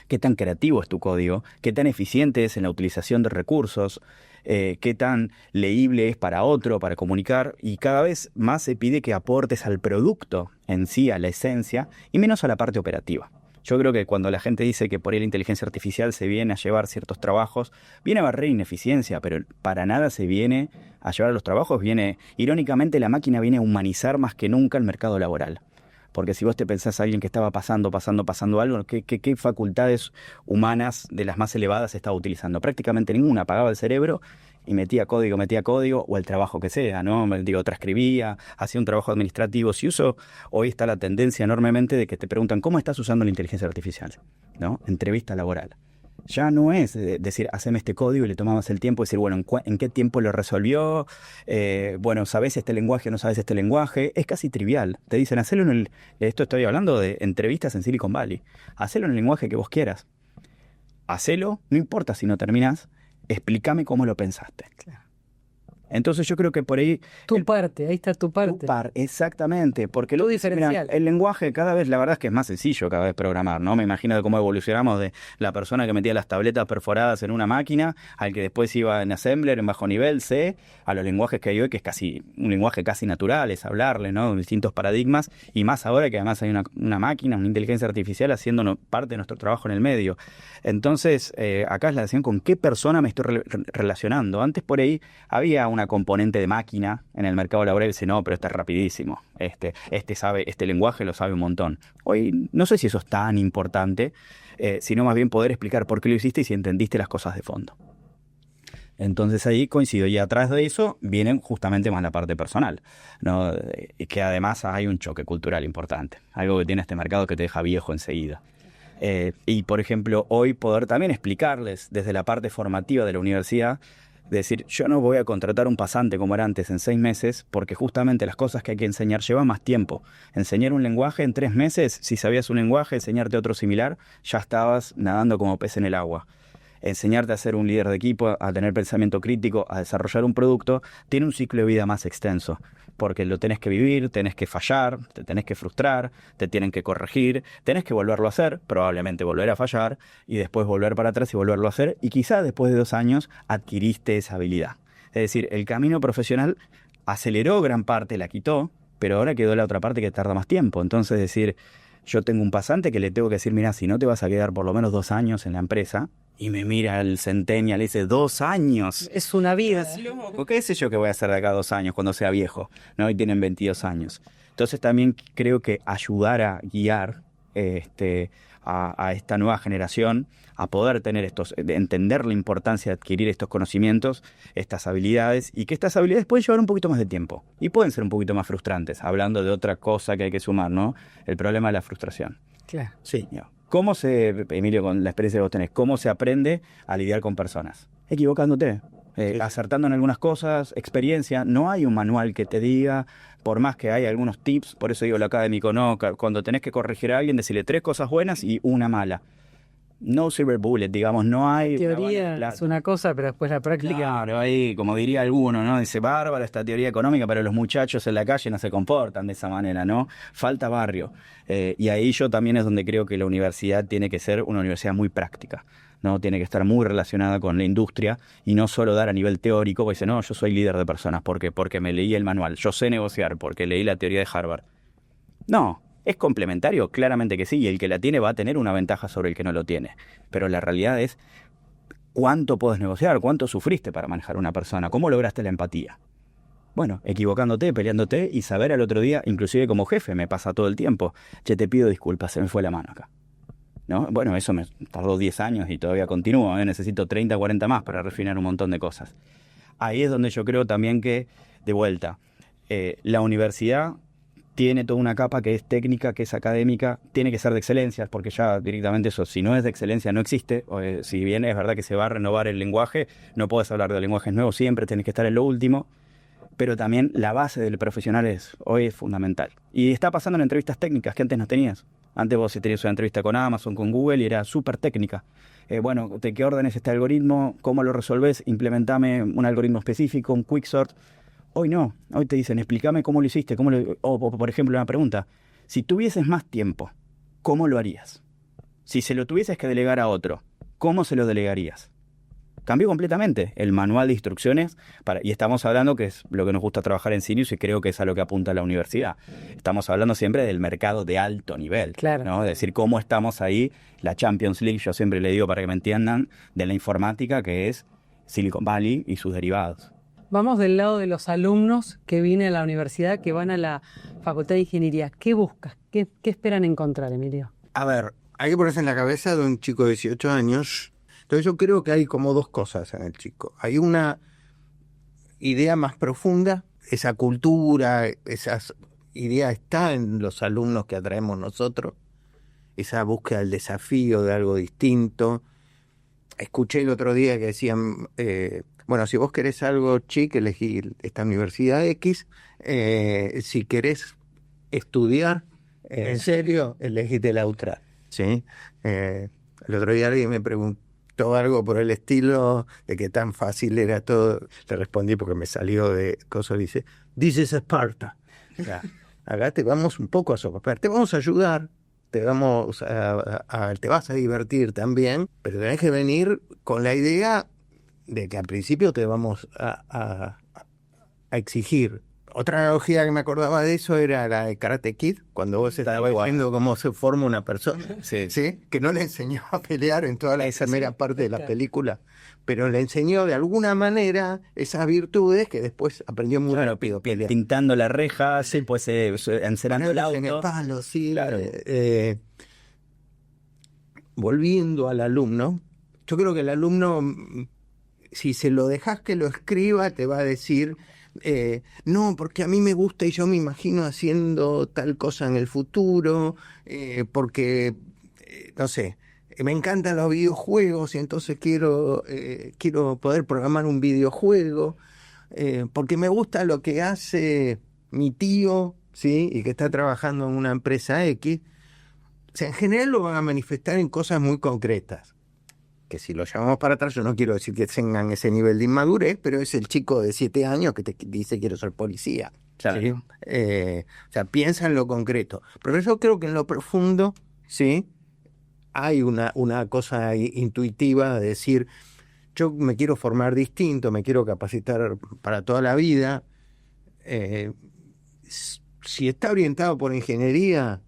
qué tan creativo es tu código, qué tan eficiente es en la utilización de recursos, qué tan leíble es para otro, para comunicar, y cada vez más se pide que aportes al producto en sí, a la esencia, y menos a la parte operativa. Yo creo que cuando la gente dice que por ahí la inteligencia artificial se viene a llevar ciertos trabajos, viene a barrer ineficiencia, pero para nada se viene a llevar los trabajos. Irónicamente, la máquina viene a humanizar más que nunca el mercado laboral. Porque si vos te pensás a alguien que estaba pasando algo, ¿qué facultades humanas de las más elevadas estaba utilizando? Prácticamente ninguna. Apagaba el cerebro y metía código, o el trabajo que sea, ¿no? Transcribía, hacía un trabajo administrativo. Hoy está la tendencia enormemente de que te preguntan ¿cómo estás usando la inteligencia artificial? ¿No? Entrevista laboral. Ya no es decir, haceme este código y le tomamos el tiempo y decir, bueno, ¿en qué tiempo lo resolvió? ¿Sabés este lenguaje o no sabés este lenguaje? Es casi trivial. Te dicen, hacelo esto estoy hablando de entrevistas en Silicon Valley. Hacelo en el lenguaje que vos quieras. Hacelo, no importa si no terminás, explícame cómo lo pensaste. Claro. Entonces yo creo que por ahí... Ahí está tu parte. Exactamente, porque Tu diferencial. el lenguaje cada vez, la verdad es que es más sencillo cada vez programar, ¿no? Me imagino de cómo evolucionamos de la persona que metía las tabletas perforadas en una máquina, al que después iba en Assembler, en bajo nivel, C, a los lenguajes que hay hoy, que es casi un lenguaje casi natural, es hablarle, ¿no? Distintos paradigmas, y más ahora que además hay una máquina, una inteligencia artificial haciendo parte de nuestro trabajo en el medio. Entonces, acá es la decisión con qué persona me estoy relacionando. Antes por ahí había una componente de máquina en el mercado laboral, dice, no, pero este es rapidísimo, este lenguaje lo sabe un montón. Hoy no sé si eso es tan importante, sino más bien poder explicar por qué lo hiciste y si entendiste las cosas de fondo. Entonces ahí coincido, y atrás de eso viene justamente más la parte personal, ¿no? Que además hay un choque cultural importante, algo que tiene este mercado que te deja viejo enseguida. Y por ejemplo, hoy poder también explicarles desde la parte formativa de la universidad, decir, yo no voy a contratar un pasante como era antes en 6 meses, porque justamente las cosas que hay que enseñar llevan más tiempo. Enseñar un lenguaje en 3 meses, si sabías un lenguaje, enseñarte otro similar, ya estabas nadando como pez en el agua. Enseñarte a ser un líder de equipo, a tener pensamiento crítico, a desarrollar un producto, tiene un ciclo de vida más extenso, porque lo tenés que vivir, tenés que fallar, te tenés que frustrar, te tienen que corregir, tenés que volverlo a hacer, probablemente volver a fallar, y después volver para atrás y volverlo a hacer, y quizá después de 2 años adquiriste esa habilidad. Es decir, el camino profesional aceleró gran parte, la quitó, pero ahora quedó la otra parte que tarda más tiempo. Entonces decir, yo tengo un pasante que le tengo que decir, mira, si no te vas a quedar por lo menos 2 años en la empresa, y me mira el centennial y dice, 2 años. Es una vida. ¿Qué sé yo que voy a hacer de acá a 2 años cuando sea viejo? ¿No? Y tienen 22 años. Entonces también creo que ayudar a guiar a esta nueva generación a poder tener entender la importancia de adquirir estos conocimientos, estas habilidades, y que estas habilidades pueden llevar un poquito más de tiempo y pueden ser un poquito más frustrantes, hablando de otra cosa que hay que sumar, ¿no? El problema de la frustración. Claro. Sí. Emilio, con la experiencia que vos tenés, ¿cómo se aprende a lidiar con personas? Equivocándote, acertando en algunas cosas, experiencia. No hay un manual que te diga, por más que hay algunos tips, por eso digo lo académico, no, cuando tenés que corregir a alguien, decirle 3 cosas buenas y una mala. No silver bullet, digamos, no hay... Teoría es una cosa, pero después la práctica... Claro, ahí, como diría alguno, ¿no? Dice, bárbara esta teoría económica, pero los muchachos en la calle no se comportan de esa manera, ¿no? Falta barrio. Y ahí yo también es donde creo que la universidad tiene que ser una universidad muy práctica, ¿no? Tiene que estar muy relacionada con la industria y no solo dar a nivel teórico, porque dice, no, yo soy líder de personas, ¿por qué? Porque me leí el manual, yo sé negociar, porque leí la teoría de Harvard. No. ¿Es complementario? Claramente que sí, y el que la tiene va a tener una ventaja sobre el que no lo tiene. Pero la realidad es cuánto puedes negociar, cuánto sufriste para manejar a una persona, cómo lograste la empatía. Bueno, equivocándote, peleándote y saber al otro día, inclusive como jefe, me pasa todo el tiempo, che, te pido disculpas, se me fue la mano acá. ¿No? Bueno, eso me tardó 10 años y todavía continúo, necesito 30, 40 más para refinar un montón de cosas. Ahí es donde yo creo también que, de vuelta, la universidad tiene toda una capa que es técnica, que es académica, tiene que ser de excelencia, porque ya directamente eso, si no es de excelencia, no existe. Si bien es verdad que se va a renovar el lenguaje, no puedes hablar de lenguajes nuevos siempre, tenés que estar en lo último, pero también la base del profesional hoy es fundamental. Y está pasando en entrevistas técnicas que antes no tenías. Antes vos tenías una entrevista con Amazon, con Google, y era súper técnica. Bueno, ¿de qué orden es este algoritmo? ¿Cómo lo resolvés? Implementame un algoritmo específico, un quicksort. Hoy no, hoy te dicen, explícame cómo lo hiciste, o por ejemplo una pregunta, si tuvieses más tiempo, ¿cómo lo harías? Si se lo tuvieses que delegar a otro, ¿cómo se lo delegarías? Cambió completamente el manual de instrucciones, y estamos hablando que es lo que nos gusta trabajar en Sirius y creo que es a lo que apunta la universidad. Estamos hablando siempre del mercado de alto nivel, claro, ¿no? Es decir, cómo estamos ahí, la Champions League, yo siempre le digo para que me entiendan, de la informática, que es Silicon Valley y sus derivados. Vamos del lado de los alumnos que vienen a la universidad, que van a la Facultad de Ingeniería. ¿Qué buscas? ¿Qué esperan encontrar, Emilio? A ver, hay que ponerse en la cabeza de un chico de 18 años. Entonces yo creo que hay como 2 cosas en el chico. Hay una idea más profunda, esa cultura, esas ideas está en los alumnos que atraemos nosotros, esa búsqueda del desafío, de algo distinto. Escuché el otro día que decían... bueno, si vos querés algo chic, elegí esta universidad X. Si querés estudiar en serio, elegiste la Austral. ¿Sí? El otro día alguien me preguntó, contestó algo por el estilo de que tan fácil era todo. Le respondí porque me salió de cosas, dice, "This is Sparta". O sea, acá te vamos un poco a socorrer, te vamos a ayudar, te vamos te vas a divertir también, pero tenés que venir con la idea de que al principio te vamos a exigir. Otra analogía que me acordaba de eso era la de Karate Kid, cuando vos estás viendo cómo se forma una persona, Sí. ¿sí? Que no le enseñó a pelear en toda la primera parte de la película, pero le enseñó de alguna manera esas virtudes que después aprendió muy rápido. Pintando la reja, sí, pues encerando el auto. En el palo, sí. Claro. Volviendo al alumno, yo creo que el alumno, si se lo dejas que lo escriba, te va a decir, no, porque a mí me gusta y yo me imagino haciendo tal cosa en el futuro, porque, no sé, me encantan los videojuegos y entonces quiero poder programar un videojuego, porque me gusta lo que hace mi tío, ¿sí? Y que está trabajando en una empresa X. O sea, en general lo van a manifestar en cosas muy concretas. Que si lo llamamos para atrás, yo no quiero decir que tengan ese nivel de inmadurez, pero es el chico de 7 años que te dice quiero ser policía. Claro. ¿Sí? O sea, piensa en lo concreto. Pero yo creo que en lo profundo, ¿sí? Hay una cosa intuitiva de decir, yo me quiero formar distinto, me quiero capacitar para toda la vida. Si está orientado por ingeniería,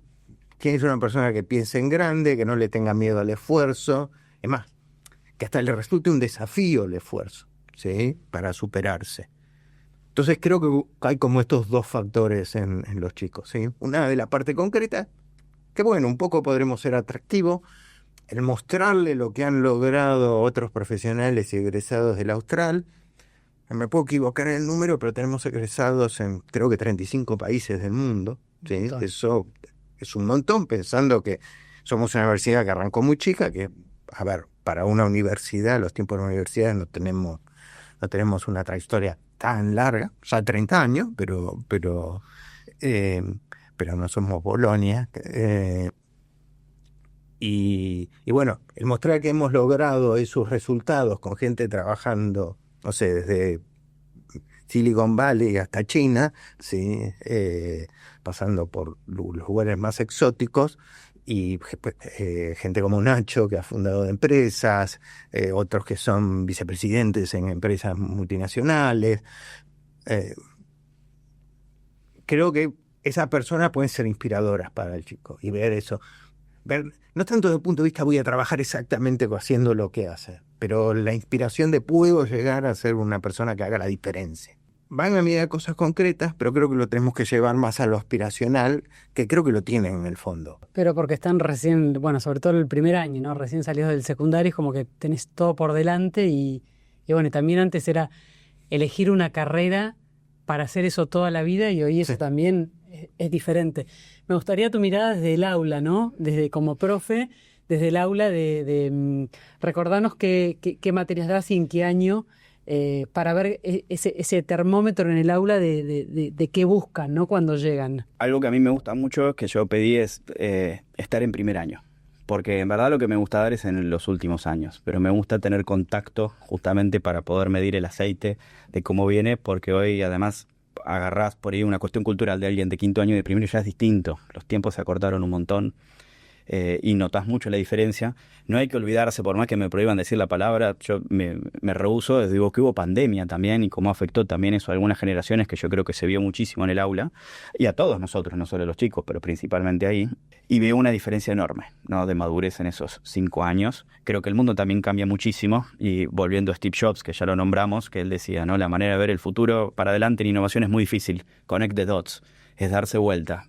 tienes una persona que piense en grande, que no le tenga miedo al esfuerzo. Es más, que hasta le resulte un desafío el esfuerzo, ¿sí? Para superarse. Entonces creo que hay como estos dos factores en los chicos, ¿sí? Una de la parte concreta, que bueno, un poco podremos ser atractivos, el mostrarle lo que han logrado otros profesionales y egresados del Austral. Me puedo equivocar en el número, pero tenemos egresados en creo que 35 países del mundo, ¿sí? Eso es un montón, pensando que somos una universidad que arrancó muy chica, que, a ver, para una universidad, los tiempos de la universidad no tenemos una trayectoria tan larga, ya 30 años, pero no somos Bolonia. Y bueno, el mostrar que hemos logrado esos resultados con gente trabajando, no sé, desde Silicon Valley hasta China, ¿sí? Pasando por los lugares más exóticos, y gente como Nacho, que ha fundado empresas, otros que son vicepresidentes en empresas multinacionales. Creo que esas personas pueden ser inspiradoras para el chico, y ver eso. No tanto desde el punto de vista voy a trabajar exactamente haciendo lo que hace, pero la inspiración de puedo llegar a ser una persona que haga la diferencia. Van a medida de cosas concretas, pero creo que lo tenemos que llevar más a lo aspiracional, que creo que lo tienen en el fondo. Pero porque están recién, bueno, sobre todo el primer año, ¿no? Recién salidos del secundario, es como que tenés todo por delante y bueno, y también antes era elegir una carrera para hacer eso toda la vida, y hoy eso Sí. también es diferente. Me gustaría tu mirada desde el aula, ¿no? Desde como profe, desde el aula de recordarnos qué materias das y en qué año, para ver ese termómetro en el aula de qué buscan, ¿no? Cuando llegan. Algo que a mí me gusta mucho que yo pedí es estar en primer año. Porque en verdad lo que me gusta dar es en los últimos años. Pero me gusta tener contacto justamente para poder medir el aceite de cómo viene. Porque hoy además agarrás por ahí una cuestión cultural de alguien de quinto año y de primero, ya es distinto. Los tiempos se acortaron un montón. Y notás mucho la diferencia. No hay que olvidarse, por más que me prohíban decir la palabra, yo me rehúso, digo que hubo pandemia también y cómo afectó también eso a algunas generaciones, que yo creo que se vio muchísimo en el aula, y a todos nosotros, no solo a los chicos, pero principalmente ahí, y veo una diferencia enorme, ¿no? De madurez en esos 5 años. Creo que el mundo también cambia muchísimo, y volviendo a Steve Jobs, que ya lo nombramos, que él decía, ¿no? La manera de ver el futuro para adelante en innovación es muy difícil, connect the dots. Es darse vuelta.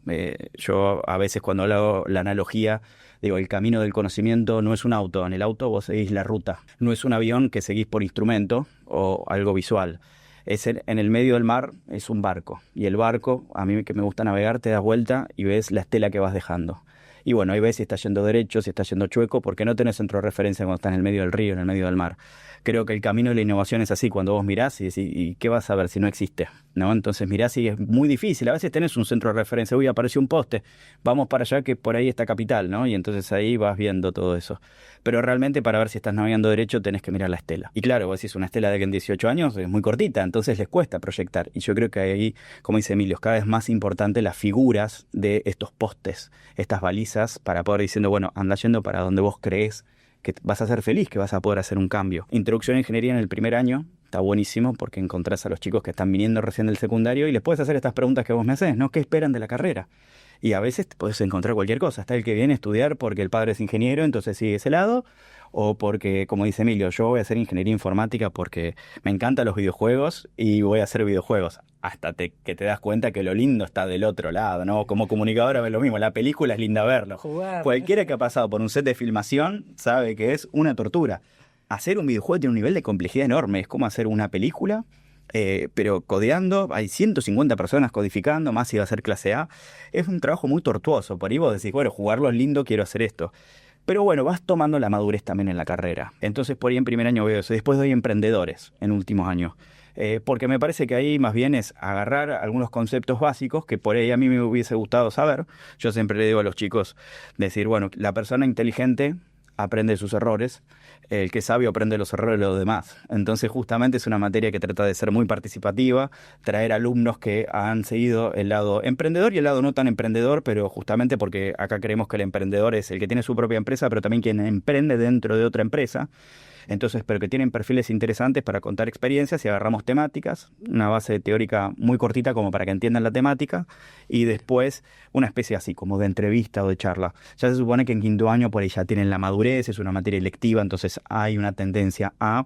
Yo a veces cuando hago la analogía, digo, el camino del conocimiento no es un auto. En el auto vos seguís la ruta. No es un avión que seguís por instrumento o algo visual. En el medio del mar es un barco. Y el barco, a mí que me gusta navegar, te das vuelta y ves la estela que vas dejando. Y bueno, ahí ves si está yendo derecho, si está yendo chueco, porque no tenés centro de referencia cuando estás en el medio del río, en el medio del mar. Creo que el camino de la innovación es así, cuando vos mirás y decís, ¿y qué vas a ver si no existe? ¿No? Entonces mirás y es muy difícil. A veces tenés un centro de referencia, uy, apareció un poste, vamos para allá que por ahí está Capital, ¿no? Y entonces ahí vas viendo todo eso. Pero realmente para ver si estás navegando derecho tenés que mirar la estela. Y claro, vos decís una estela de que en 18 años es muy cortita, entonces les cuesta proyectar. Y yo creo que ahí, como dice Emilio, es cada vez más importante las figuras de estos postes, estas balizas, para poder diciendo, bueno, anda yendo para donde vos creés que vas a ser feliz, que vas a poder hacer un cambio. Introducción a ingeniería en el primer año está buenísimo porque encontrás a los chicos que están viniendo recién del secundario y les puedes hacer estas preguntas que vos me haces, ¿no? ¿Qué esperan de la carrera? Y a veces te puedes encontrar cualquier cosa. Está el que viene a estudiar porque el padre es ingeniero, entonces sigue ese lado, o porque, como dice Emilio, yo voy a hacer ingeniería informática porque me encantan los videojuegos y voy a hacer videojuegos. Hasta que te das cuenta que lo lindo está del otro lado, ¿no? Como comunicadora es lo mismo, la película es linda verlo. Jugar. Cualquiera que ha pasado por un set de filmación sabe que es una tortura. Hacer un videojuego tiene un nivel de complejidad enorme, es como hacer una película. Pero codeando, hay 150 personas codificando, más si va a ser clase A. Es un trabajo muy tortuoso. Por ahí vos decís, bueno, jugarlo es lindo, quiero hacer esto. Pero bueno, vas tomando la madurez también en la carrera. Entonces por ahí en primer año veo eso. Después doy emprendedores en últimos años. Porque me parece que ahí más bien es agarrar algunos conceptos básicos que por ahí a mí me hubiese gustado saber. Yo siempre le digo a los chicos, decir, bueno, la persona inteligente aprende sus errores, el que es sabio aprende los errores de los demás. Entonces justamente es una materia que trata de ser muy participativa, traer alumnos que han seguido el lado emprendedor y el lado no tan emprendedor, pero justamente porque acá creemos que el emprendedor es el que tiene su propia empresa, pero también quien emprende dentro de otra empresa. Entonces, pero que tienen perfiles interesantes para contar experiencias y agarramos temáticas, una base teórica muy cortita como para que entiendan la temática y después una especie así como de entrevista o de charla. Ya se supone que en quinto año por ahí ya tienen la madurez, es una materia electiva, entonces hay una tendencia a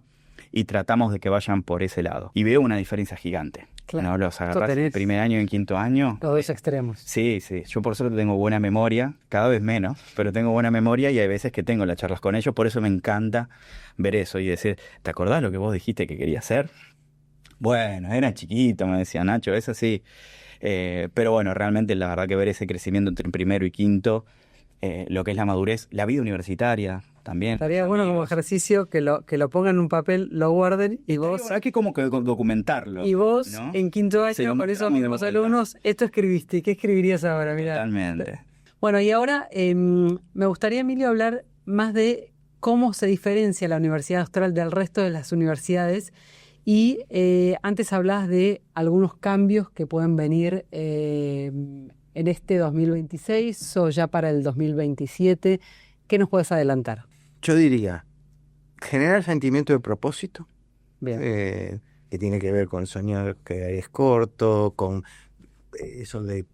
y tratamos de que vayan por ese lado. Y veo una diferencia gigante. Claro. ¿No? Los agarrás en primer año y en quinto año. Los dos extremos. Sí, sí. Yo por suerte tengo buena memoria, cada vez menos, pero tengo buena memoria y hay veces que tengo las charlas con ellos, por eso me encanta ver eso y decir, ¿te acordás lo que vos dijiste que querías hacer? Bueno, era chiquito, me decía Nacho, eso sí. Pero bueno, realmente la verdad que ver ese crecimiento entre primero y quinto, lo que es la madurez, la vida universitaria también. Estaría bueno como ejercicio que lo pongan en un papel, lo guarden y vos... Hay que como que documentarlo. Y vos, ¿no? en quinto año, con esos mismos alumnos, esto escribiste. ¿Qué escribirías ahora? Mirá. Totalmente. Bueno, y ahora me gustaría, Emilio, hablar más de cómo se diferencia la Universidad Austral del resto de las universidades. Y antes hablabas de algunos cambios que pueden venir en este 2026 o ya para el 2027. ¿Qué nos puedes adelantar? Yo diría, generar sentimiento de propósito, Bien. que tiene que ver con soñar que es corto, con eso de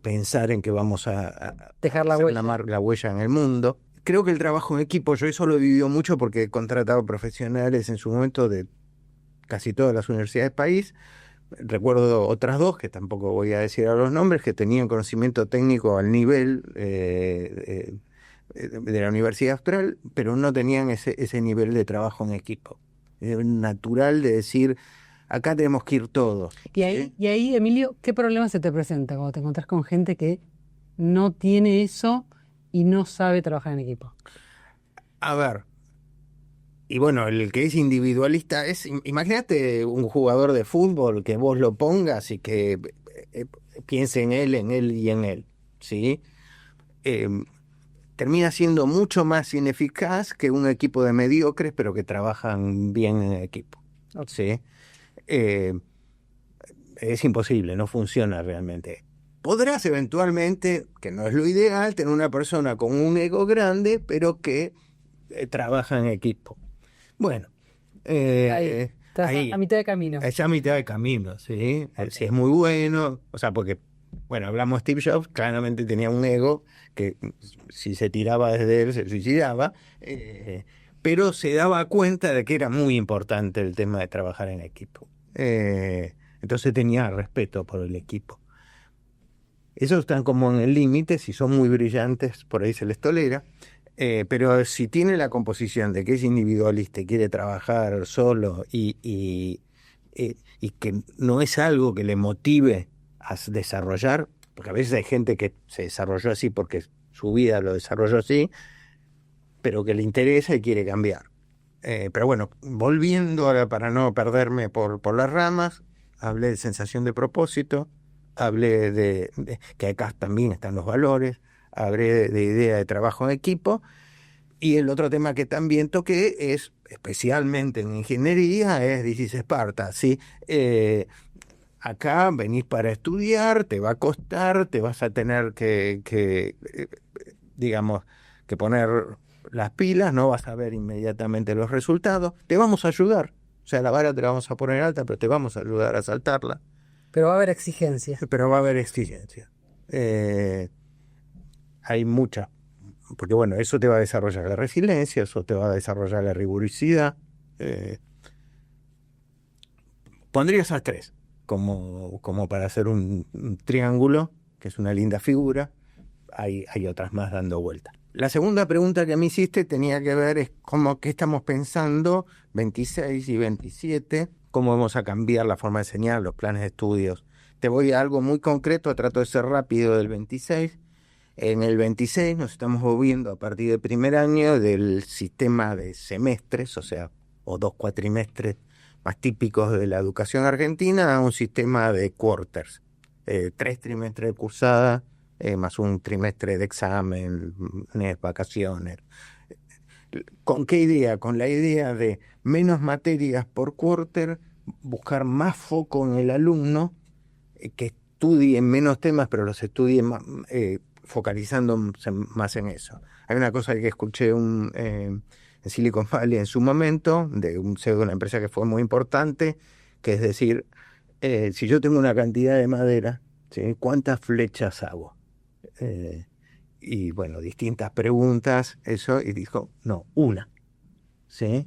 pensar en que vamos a Dejar la huella. la huella en el mundo. Creo que el trabajo en equipo, yo eso lo he vivido mucho porque he contratado profesionales en su momento de casi todas las universidades del país. Recuerdo otras dos, que tampoco voy a decir a los nombres, que tenían conocimiento técnico al nivel de la Universidad Austral, pero no tenían ese nivel de trabajo en equipo. Es natural de decir, acá tenemos que ir todos. Y ahí, Emilio, ¿qué problema se te presenta cuando te encontrás con gente que no tiene eso y no sabe trabajar en equipo? A ver, y bueno, el que es individualista es, imagínate un jugador de fútbol que vos lo pongas y que piense en él y en él, ¿sí? Termina siendo mucho más ineficaz que un equipo de mediocres, pero que trabajan bien en equipo, ¿sí? Es imposible, no funciona realmente. Podrás eventualmente, que no es lo ideal, tener una persona con un ego grande, pero que trabaja en equipo. Bueno, Ahí, estás ahí, a mitad de camino. es a mitad de camino, ¿sí? Si es muy bueno, o sea, porque, bueno, hablamos de Steve Jobs, claramente tenía un ego que si se tiraba desde él se suicidaba, pero se daba cuenta de que era muy importante el tema de trabajar en equipo. Entonces tenía respeto por el equipo. Esos están como en el límite, si son muy brillantes, por ahí se les tolera. Pero si tiene la composición de que es individualista y quiere trabajar solo y que no es algo que le motive a desarrollar, porque a veces hay gente que se desarrolló así porque su vida lo desarrolló así, pero que le interesa y quiere cambiar. Pero bueno, volviendo ahora para no perderme por las ramas, hablé de sensación de propósito, hablé de que acá también están los valores, hablé de idea de trabajo en equipo, y el otro tema que también toqué es, especialmente en ingeniería, es This is Sparta, ¿sí? Acá venís para estudiar, te va a costar, te vas a tener que digamos, que poner las pilas, no vas a ver inmediatamente los resultados, te vamos a ayudar, o sea, la vara te la vamos a poner alta, pero te vamos a ayudar a saltarla. Pero va a haber exigencia. Pero va a haber exigencia. Hay muchas, porque bueno, eso te va a desarrollar la resiliencia, eso te va a desarrollar la rigurosidad. Pondría esas tres como para hacer un triángulo, que es una linda figura. Hay otras más dando vuelta. La segunda pregunta que me hiciste tenía que ver es qué estamos pensando 26 y 27, cómo vamos a cambiar la forma de enseñar, los planes de estudios. Te voy a algo muy concreto, trato de ser rápido del 26. En el 26 nos estamos moviendo a partir del primer año del sistema de semestres, o 2 cuatrimestres más típicos de la educación argentina, a un sistema de quarters, 3 trimestres de cursada, más un trimestre de examen, vacaciones. ¿Con qué idea? Con la idea de menos materias por quarter, buscar más foco en el alumno, que estudie menos temas, pero los estudie más, focalizándose más en eso. Hay una cosa que escuché en Silicon Valley en su momento, de un CEO de una empresa que fue muy importante, que es decir, si yo tengo una cantidad de madera, ¿sí? ¿Cuántas flechas hago? Y bueno, distintas preguntas, eso, y dijo, no, una, ¿sí?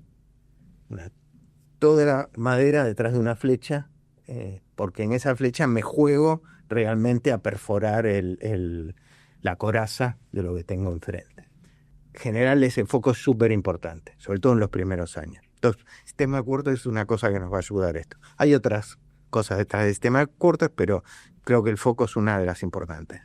Toda la madera detrás de una flecha, porque en esa flecha me juego realmente a perforar la coraza de lo que tengo enfrente. Generar ese foco es súper importante, sobre todo en los primeros años. Entonces, el sistema de quarters es una cosa que nos va a ayudar a esto. Hay otras cosas detrás del sistema de quarters, pero creo que el foco es una de las importantes.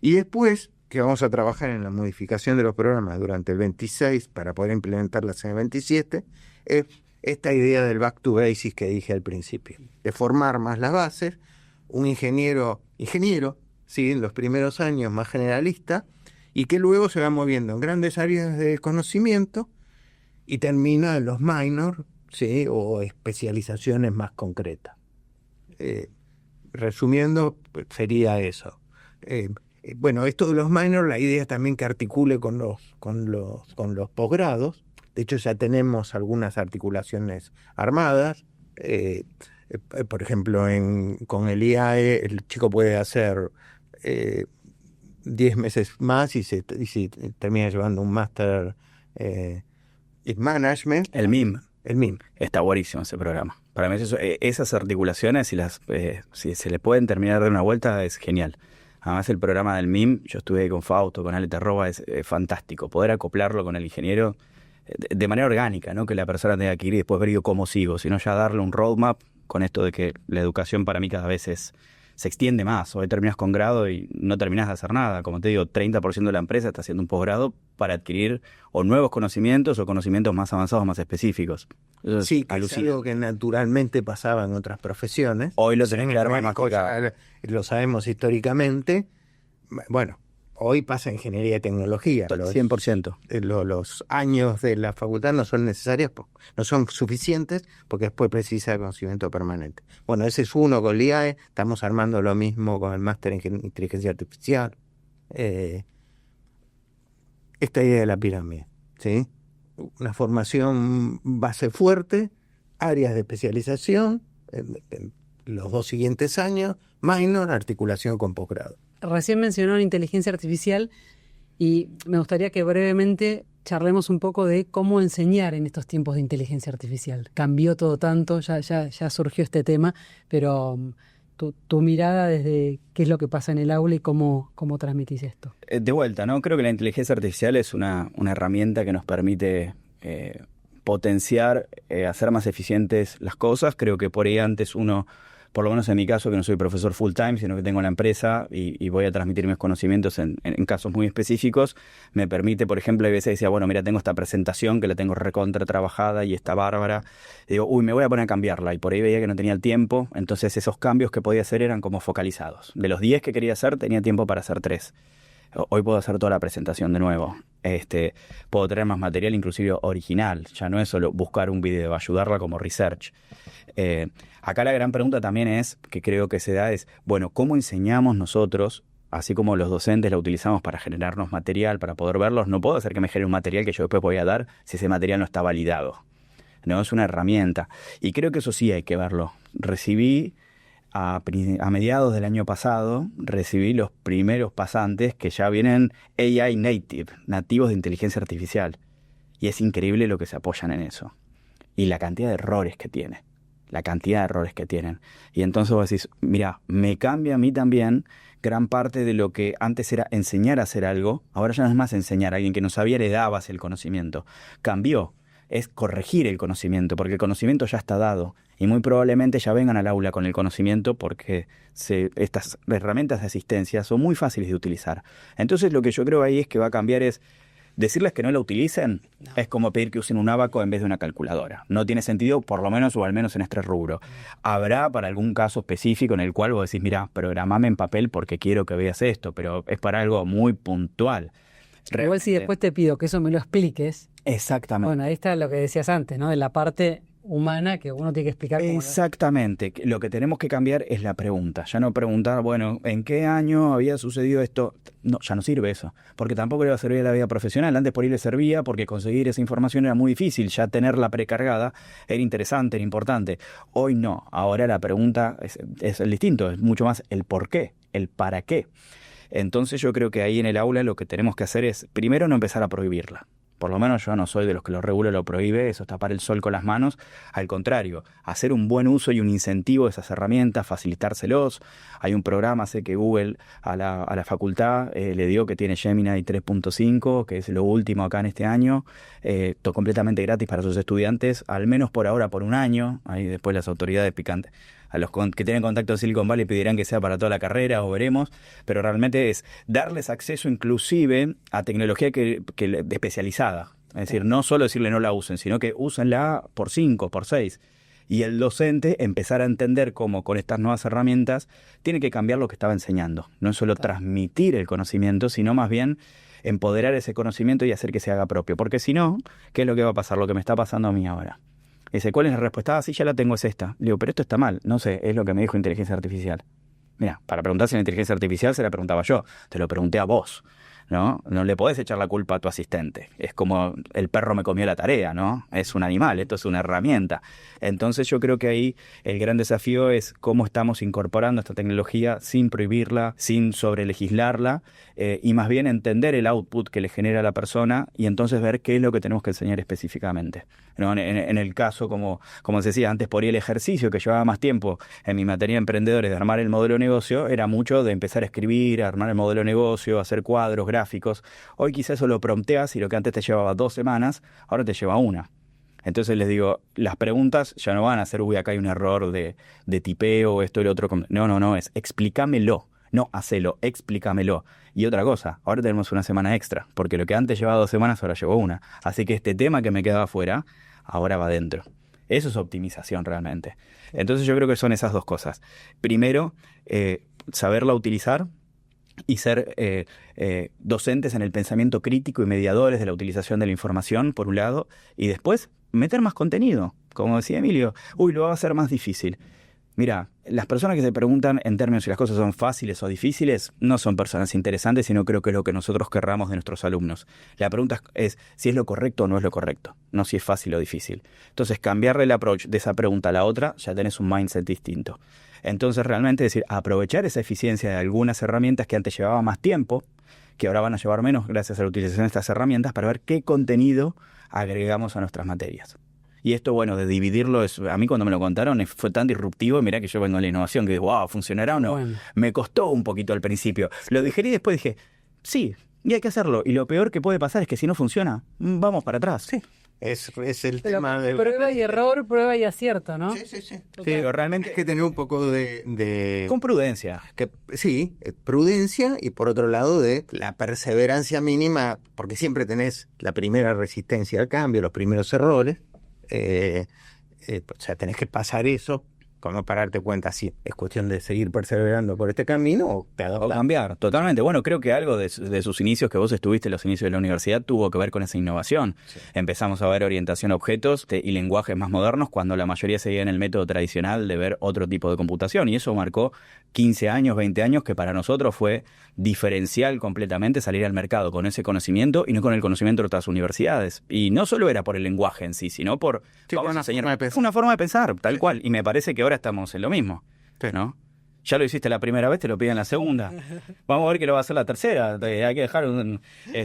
Y después, que vamos a trabajar en la modificación de los programas durante el 26 para poder implementarlas en el 27, es esta idea del back to basics que dije al principio, de formar más las bases, un ingeniero, ¿sí? En los primeros años más generalista, y que luego se va moviendo en grandes áreas de conocimiento y termina en los minor, ¿sí? O especializaciones más concretas. Resumiendo, sería eso. Bueno, esto de los minor, la idea es también que articule con los posgrados. De hecho, ya tenemos algunas articulaciones armadas. Por ejemplo, con el IAE, el chico puede hacer 10 meses más y se termina llevando un máster en management. El MIM. El MIM. Está buenísimo ese programa. Para mí esas articulaciones, si se le pueden terminar de una vuelta, es genial. Además, el programa del MIM, yo estuve ahí con Fausto, con Ale Terroba, es fantástico. Poder acoplarlo con el ingeniero de manera orgánica, no que la persona tenga que ir y después ver yo cómo sigo, sino ya darle un roadmap con esto de que la educación para mí cada vez se extiende más. Hoy terminas con grado y no terminas de hacer nada. Como te digo, 30% de la empresa está haciendo un posgrado para adquirir o nuevos conocimientos o conocimientos más avanzados, más específicos. Eso sí, que es algo que naturalmente pasaba en otras profesiones. Hoy lo tenés que dar más cosas. Lo sabemos históricamente. Bueno, hoy pasa en ingeniería y tecnología. 100%. Los años de la facultad no son necesarios, no son suficientes, porque después precisa de conocimiento permanente. Bueno, ese es uno con el IAE. Estamos armando lo mismo con el máster en inteligencia artificial. Esta idea de la pirámide, ¿sí? Una formación base fuerte, áreas de especialización, en los 2 siguientes años, minor, articulación con posgrado. Recién mencionó inteligencia artificial y me gustaría que brevemente charlemos un poco de cómo enseñar en estos tiempos de inteligencia artificial. Cambió todo tanto, ya surgió este tema, pero tu mirada desde qué es lo que pasa en el aula y cómo transmitís esto. De vuelta, ¿no? Creo que la inteligencia artificial es una herramienta que nos permite potenciar, hacer más eficientes las cosas. Creo que por ahí antes uno por lo menos en mi caso, que no soy profesor full time, sino que tengo la empresa y voy a transmitir mis conocimientos en casos muy específicos, me permite, por ejemplo, a veces decía, bueno, mira, tengo esta presentación que la tengo recontra trabajada y está bárbara, y digo, me voy a poner a cambiarla, y por ahí veía que no tenía el tiempo, entonces esos cambios que podía hacer eran como focalizados. De los 10 que quería hacer, tenía tiempo para hacer 3. Hoy puedo hacer toda la presentación de nuevo. Puedo traer más material, inclusive original. Ya no es solo buscar un video, ayudarla como research. Acá la gran pregunta también es, que creo que se da, es, bueno, ¿cómo enseñamos nosotros, así como los docentes la utilizamos para generarnos material, para poder verlos? No puedo hacer que me genere un material que yo después voy a dar si ese material no está validado. No, es una herramienta. Y creo que eso sí hay que verlo. A mediados del año pasado, recibí los primeros pasantes que ya vienen AI native, nativos de inteligencia artificial. Y es increíble lo que se apoyan en eso. Y la cantidad de errores que tienen. Y entonces vos decís, mira, me cambia a mí también gran parte de lo que antes era enseñar a hacer algo. Ahora ya no es más enseñar a alguien que no sabía, le dabas el conocimiento. Cambió. Es corregir el conocimiento, porque el conocimiento ya está dado. Y muy probablemente ya vengan al aula con el conocimiento porque estas herramientas de asistencia son muy fáciles de utilizar. Entonces lo que yo creo ahí es que va a cambiar es decirles que no la utilicen. No. Es como pedir que usen un abaco en vez de una calculadora. No tiene sentido, por lo menos o al menos en este rubro. Habrá para algún caso específico en el cual vos decís, mira, programame en papel porque quiero que veas esto, pero es para algo muy puntual. Igual si después te pido que eso me lo expliques. Exactamente. Bueno, ahí está lo que decías antes, ¿no? De la parte humana que uno tiene que explicar. Exactamente. Lo que tenemos que cambiar es la pregunta. Ya no preguntar, bueno, ¿en qué año había sucedido esto? No, ya no sirve eso. Porque tampoco le va a servir a la vida profesional. Antes por ahí le servía porque conseguir esa información era muy difícil. Ya tenerla precargada era interesante, era importante. Hoy no. Ahora la pregunta es el distinto. Es mucho más el por qué, el para qué. Entonces yo creo que ahí en el aula lo que tenemos que hacer es, primero, no empezar a prohibirla. Por lo menos yo no soy de los que lo regula o lo prohíbe, eso es tapar el sol con las manos. Al contrario, hacer un buen uso y un incentivo de esas herramientas, facilitárselos. Hay un programa, sé que Google a la facultad le dio, que tiene Gemini 3.5, que es lo último acá en este año, completamente gratis para sus estudiantes, al menos por ahora por un año. Ahí después las autoridades picantes, a los que tienen contacto en Silicon Valley pedirán que sea para toda la carrera o veremos, pero realmente es darles acceso inclusive a tecnología especializada. Es decir, no solo decirle no la usen, sino que úsenla por 5, por 6. Y el docente empezar a entender cómo con estas nuevas herramientas tiene que cambiar lo que estaba enseñando. No es solo transmitir el conocimiento, sino más bien empoderar ese conocimiento y hacer que se haga propio. Porque si no, ¿qué es lo que va a pasar? Lo que me está pasando a mí ahora. Dice, ¿cuál es la respuesta? Ah, sí, ya la tengo, es esta. Le digo, pero esto está mal. No sé, es lo que me dijo inteligencia artificial. Mira, para preguntar si la inteligencia artificial se la preguntaba yo. Te lo pregunté a vos, ¿no? No le podés echar la culpa a tu asistente. Es como el perro me comió la tarea, ¿no? Es un animal, esto es una herramienta. Entonces yo creo que ahí el gran desafío es cómo estamos incorporando esta tecnología sin prohibirla, sin sobrelegislarla, y más bien entender el output que le genera a la persona y entonces ver qué es lo que tenemos que enseñar específicamente. ¿No? En el caso, como se decía antes, por ahí el ejercicio que llevaba más tiempo en mi materia de emprendedores de armar el modelo de negocio era mucho de empezar a escribir, a armar el modelo de negocio, hacer cuadros, gráficos. Hoy quizás eso lo prompteas y lo que antes te llevaba 2 semanas, ahora te lleva 1. Entonces les digo, las preguntas ya no van a ser, acá hay un error de tipeo, esto y lo otro. No, es explícamelo. No, hacelo, explícamelo. Y otra cosa, ahora tenemos una semana extra, porque lo que antes llevaba 2 semanas, ahora llevó 1. Así que este tema que me quedaba afuera, ahora va dentro. Eso es optimización realmente. Entonces yo creo que son esas 2 cosas. Primero, saberla utilizar y ser docentes en el pensamiento crítico y mediadores de la utilización de la información, por un lado, y después meter más contenido. Como decía Emilio, lo va a hacer más difícil. Mira, las personas que se preguntan en términos si las cosas son fáciles o difíciles no son personas interesantes, sino creo que es lo que nosotros querramos de nuestros alumnos. La pregunta es si es lo correcto o no es lo correcto, no si es fácil o difícil. Entonces, cambiarle el approach de esa pregunta a la otra, ya tenés un mindset distinto. Entonces, realmente decir, aprovechar esa eficiencia de algunas herramientas que antes llevaba más tiempo, que ahora van a llevar menos gracias a la utilización de estas herramientas, para ver qué contenido agregamos a nuestras materias. Y esto, de dividirlo, a mí cuando me lo contaron fue tan disruptivo, mirá que yo vengo de la innovación, que wow, ¿funcionará o no? Bueno. Me costó un poquito al principio. Lo digerí y después dije, sí, y hay que hacerlo. Y lo peor que puede pasar es que si no funciona, vamos para atrás. Sí. Es el Pero tema de... prueba y error, prueba y acierto, ¿no? Sí. Sí, pero realmente Hay que tener un poco de con prudencia. sí, prudencia, y por otro lado de la perseverancia mínima, porque siempre tenés la primera resistencia al cambio, los primeros errores, o sea, tenés que pasar eso, como para darte cuenta si es cuestión de seguir perseverando por este camino o te O adaptas. cambiar, totalmente. Bueno, creo que algo de sus inicios, que vos estuviste en los inicios de la universidad, tuvo que ver con esa innovación. Sí. Empezamos a ver orientación a objetos y lenguajes más modernos cuando la mayoría seguía en el método tradicional de ver otro tipo de computación. Y eso marcó 15 años, 20 años, que para nosotros fue diferencial completamente salir al mercado con ese conocimiento y no con el conocimiento de otras universidades. Y no solo era por el lenguaje en sí, sino por Sí, vamos por a una enseñar. forma de pensar. Es una forma de pensar, tal Sí. cual. Y me parece que ahora estamos en lo mismo. Sí. ¿No? Ya lo hiciste la primera vez, te lo piden la segunda. Vamos a ver que lo va a hacer la tercera. Hay que dejar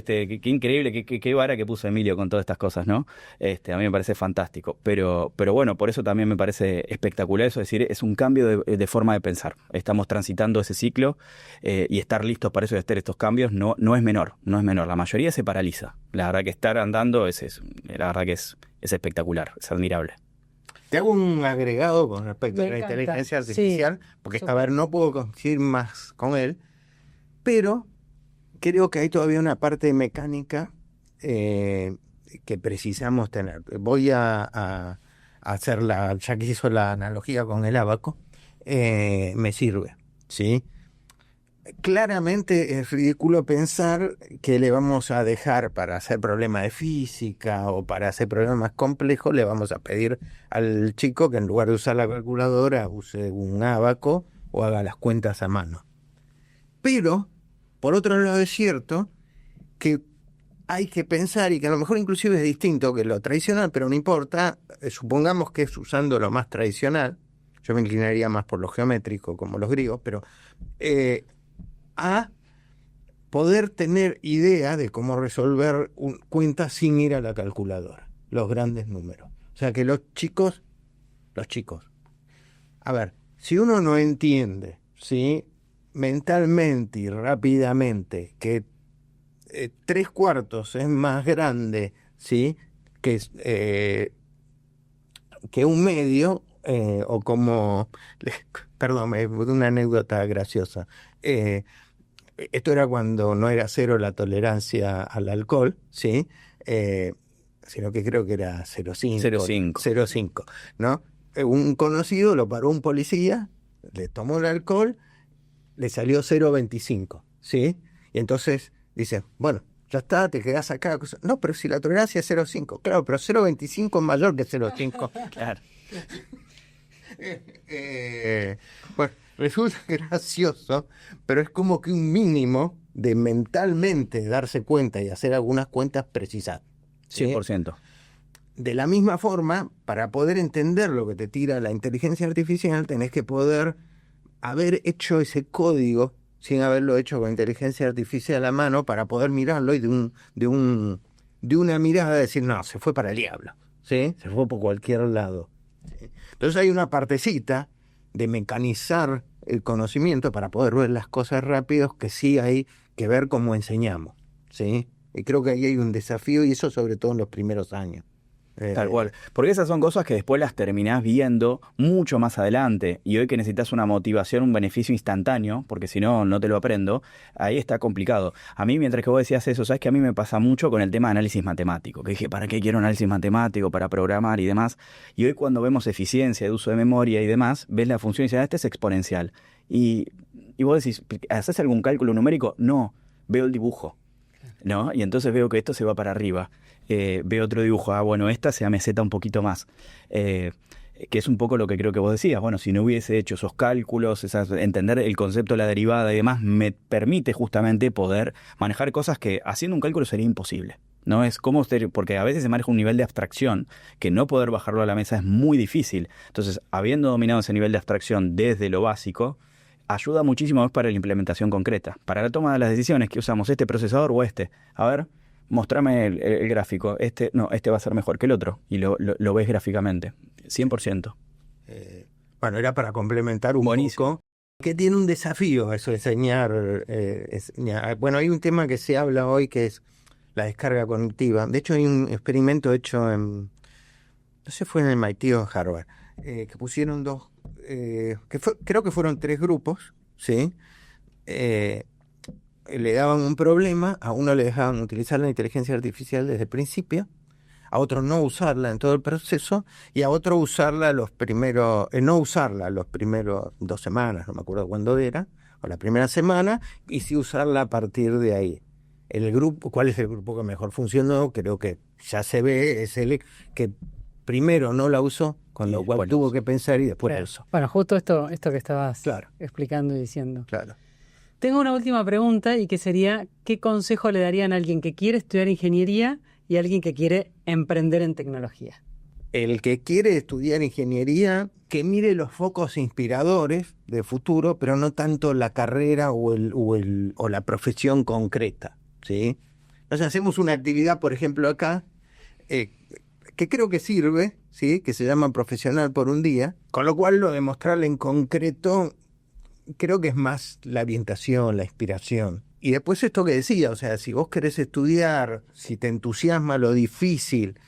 qué increíble, qué vara que puso Emilio con todas estas cosas, ¿no? A mí me parece fantástico. Pero bueno, por eso también me parece espectacular eso, es decir, es un cambio de forma de pensar. Estamos transitando ese ciclo y estar listos para eso y hacer estos cambios no es menor, no es menor. La mayoría se paraliza. La verdad que estar andando la verdad que es espectacular, es admirable. Te hago un agregado con respecto Me a la encanta. inteligencia artificial, porque, Súper. a ver, no puedo coincidir más con él, pero creo que hay todavía una parte mecánica que precisamos tener. Voy a hacer ya que hizo la analogía con el ábaco, me sirve, ¿sí? Claramente es ridículo pensar que le vamos a dejar para hacer problemas de física o para hacer problemas más complejos, le vamos a pedir al chico que en lugar de usar la calculadora use un ábaco o haga las cuentas a mano. Pero, por otro lado, es cierto que hay que pensar, y que a lo mejor inclusive es distinto que lo tradicional, pero no importa, supongamos que es usando lo más tradicional, yo me inclinaría más por lo geométrico como los griegos, pero a poder tener idea de cómo resolver cuentas sin ir a la calculadora, los grandes números. O sea que los chicos, a ver, si uno no entiende, ¿sí?, mentalmente y rápidamente que 3/4 es más grande, ¿sí?, que un medio, o como, perdón, una anécdota graciosa. Esto era cuando no era 0 la tolerancia al alcohol, ¿sí? Sino que creo que era 0,5. 0,5. 0,5, ¿no? Un conocido lo paró un policía, le tomó el alcohol, le salió 0,25, ¿sí? Y entonces dice, bueno, ya está, te quedás acá. No, pero si la tolerancia es 0,5. Claro, pero 0,25 es mayor que 0,5. Claro. Bueno, resulta gracioso, pero es como que un mínimo de mentalmente darse cuenta y hacer algunas cuentas precisas, ¿sí? 100%. De la misma forma, para poder entender lo que te tira la inteligencia artificial, tenés que poder haber hecho ese código sin haberlo hecho con inteligencia artificial a mano, para poder mirarlo y de una mirada decir, no, se fue para el diablo, ¿sí? Se fue por cualquier lado. ¿Sí? Entonces hay una partecita de mecanizar el conocimiento para poder ver las cosas rápidos, que sí hay que ver cómo enseñamos, ¿sí? Y creo que ahí hay un desafío, y eso sobre todo en los primeros años. Tal cual. Porque esas son cosas que después las terminás viendo mucho más adelante. Y hoy que necesitas una motivación, un beneficio instantáneo, porque si no, no te lo aprendo, ahí está complicado. A mí, mientras que vos decías eso, sabes que a mí me pasa mucho con el tema de análisis matemático. Que dije, ¿para qué quiero análisis matemático? Para programar y demás. Y hoy cuando vemos eficiencia de uso de memoria y demás, ves la función y dices, este es exponencial. Y vos decís, ¿haces algún cálculo numérico? No, veo el dibujo, ¿no? Y entonces veo que esto se va para arriba. Veo otro dibujo, bueno, esta se ameseta un poquito más, que es un poco lo que creo que vos decías. Bueno, si no hubiese hecho esos cálculos, entender el concepto de la derivada y demás, me permite justamente poder manejar cosas que haciendo un cálculo sería imposible. No es como porque a veces se maneja un nivel de abstracción que no poder bajarlo a la mesa es muy difícil. Entonces, habiendo dominado ese nivel de abstracción desde lo básico, ayuda muchísimo más para la implementación concreta, para la toma de las decisiones, que usamos este procesador o este. A ver, mostrame el gráfico, este va a ser mejor que el otro, y lo ves gráficamente, 100%. Bueno, era para complementar un Buenísimo. poco, que tiene un desafío eso de enseñar. Bueno, hay un tema que se habla hoy que es la descarga cognitiva. De hecho, hay un experimento hecho no sé, fue en el MIT o en Harvard, que pusieron creo que fueron 3 grupos, ¿sí? Le daban un problema, a uno le dejaban utilizar la inteligencia artificial desde el principio, a otro no usarla en todo el proceso, y a otro usarla no usarla los primeros 2 semanas, no me acuerdo cuándo era, o la primera semana, y sí usarla a partir de ahí. ¿Cuál es el grupo que mejor funcionó? Creo que ya se ve, es el que primero no la usó, con lo cual tuvo que pensar y después la usó. Bueno, justo esto que estabas Claro. explicando y diciendo. Claro. Tengo una última pregunta y que sería, ¿qué consejo le darían a alguien que quiere estudiar ingeniería y a alguien que quiere emprender en tecnología? El que quiere estudiar ingeniería, que mire los focos inspiradores de futuro, pero no tanto la carrera o la profesión concreta, ¿sí? Entonces hacemos una actividad, por ejemplo, acá, que creo que sirve, ¿sí? Que se llama Profesional por un Día, con lo cual lo de mostrarle en concreto creo que es más la orientación, la inspiración. Y después esto que decía, o sea, si vos querés estudiar, si te entusiasma lo difícil,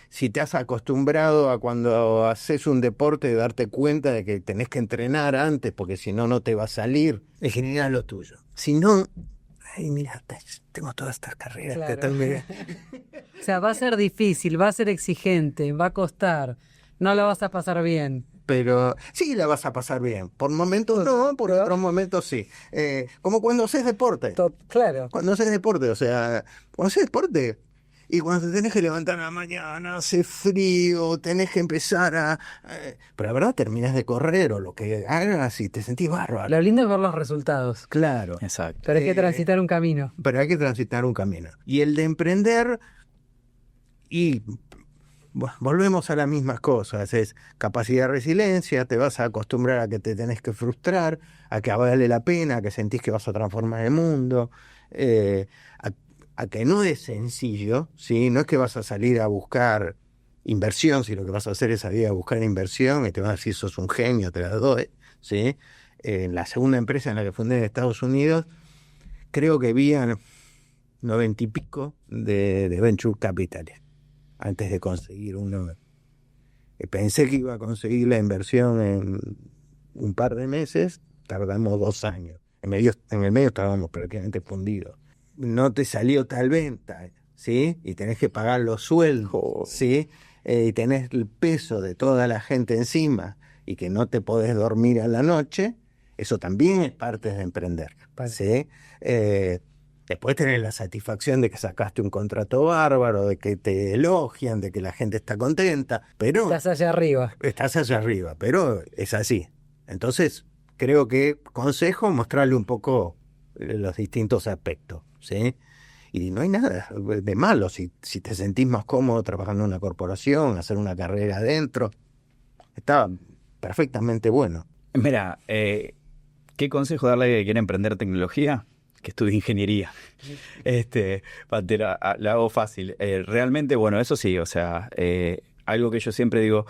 si te has acostumbrado a cuando haces un deporte darte cuenta de que tenés que entrenar antes porque si no, no te va a salir, ingeniería es lo tuyo. Si no, ay, mira, tengo todas estas carreras. Claro. O sea, va a ser difícil, va a ser exigente, va a costar, no la vas a pasar bien. Pero sí la vas a pasar bien. Por momentos no, por otros momentos sí. Como cuando haces deporte. Claro. Cuando haces deporte, o sea, cuando haces deporte y cuando te tenés que levantar a la mañana, hace frío, tenés que empezar pero la verdad terminás de correr o lo que hagas y te sentís bárbaro. Lo lindo es ver los resultados. Claro. Exacto. Pero hay que transitar un camino. Pero hay que transitar un camino. Y el de emprender, y volvemos a las mismas cosas, es capacidad de resiliencia, te vas a acostumbrar a que te tenés que frustrar, a que vale la pena, a que sentís que vas a transformar el mundo, a que no es sencillo, ¿sí? No es que vas a salir a buscar inversión, si lo que vas a hacer es salir a buscar inversión y te van a decir sos un genio, te la doy, ¿sí? La segunda empresa en la que fundé en Estados Unidos, creo que había 90 y pico de venture capital antes de conseguir uno. Pensé que iba a conseguir la inversión en un par de meses, tardamos 2 años. En el medio estábamos prácticamente fundidos. No te salió tal venta, ¿sí? Y tenés que pagar los sueldos, ¿sí? Y tenés el peso de toda la gente encima y que no te podés dormir a la noche, eso también es parte de emprender, ¿sí? Después tenés la satisfacción de que sacaste un contrato bárbaro, de que te elogian, de que la gente está contenta, pero... Estás allá arriba. Estás allá arriba, pero es así. Entonces, creo que consejo mostrarle un poco los distintos aspectos, ¿sí? Y no hay nada de malo si te sentís más cómodo trabajando en una corporación, hacer una carrera adentro. Está perfectamente bueno. Mira, ¿qué consejo darle a alguien que quiere emprender tecnología? Que estudie ingeniería. La hago fácil. Realmente, bueno, eso sí, o sea, algo que yo siempre digo,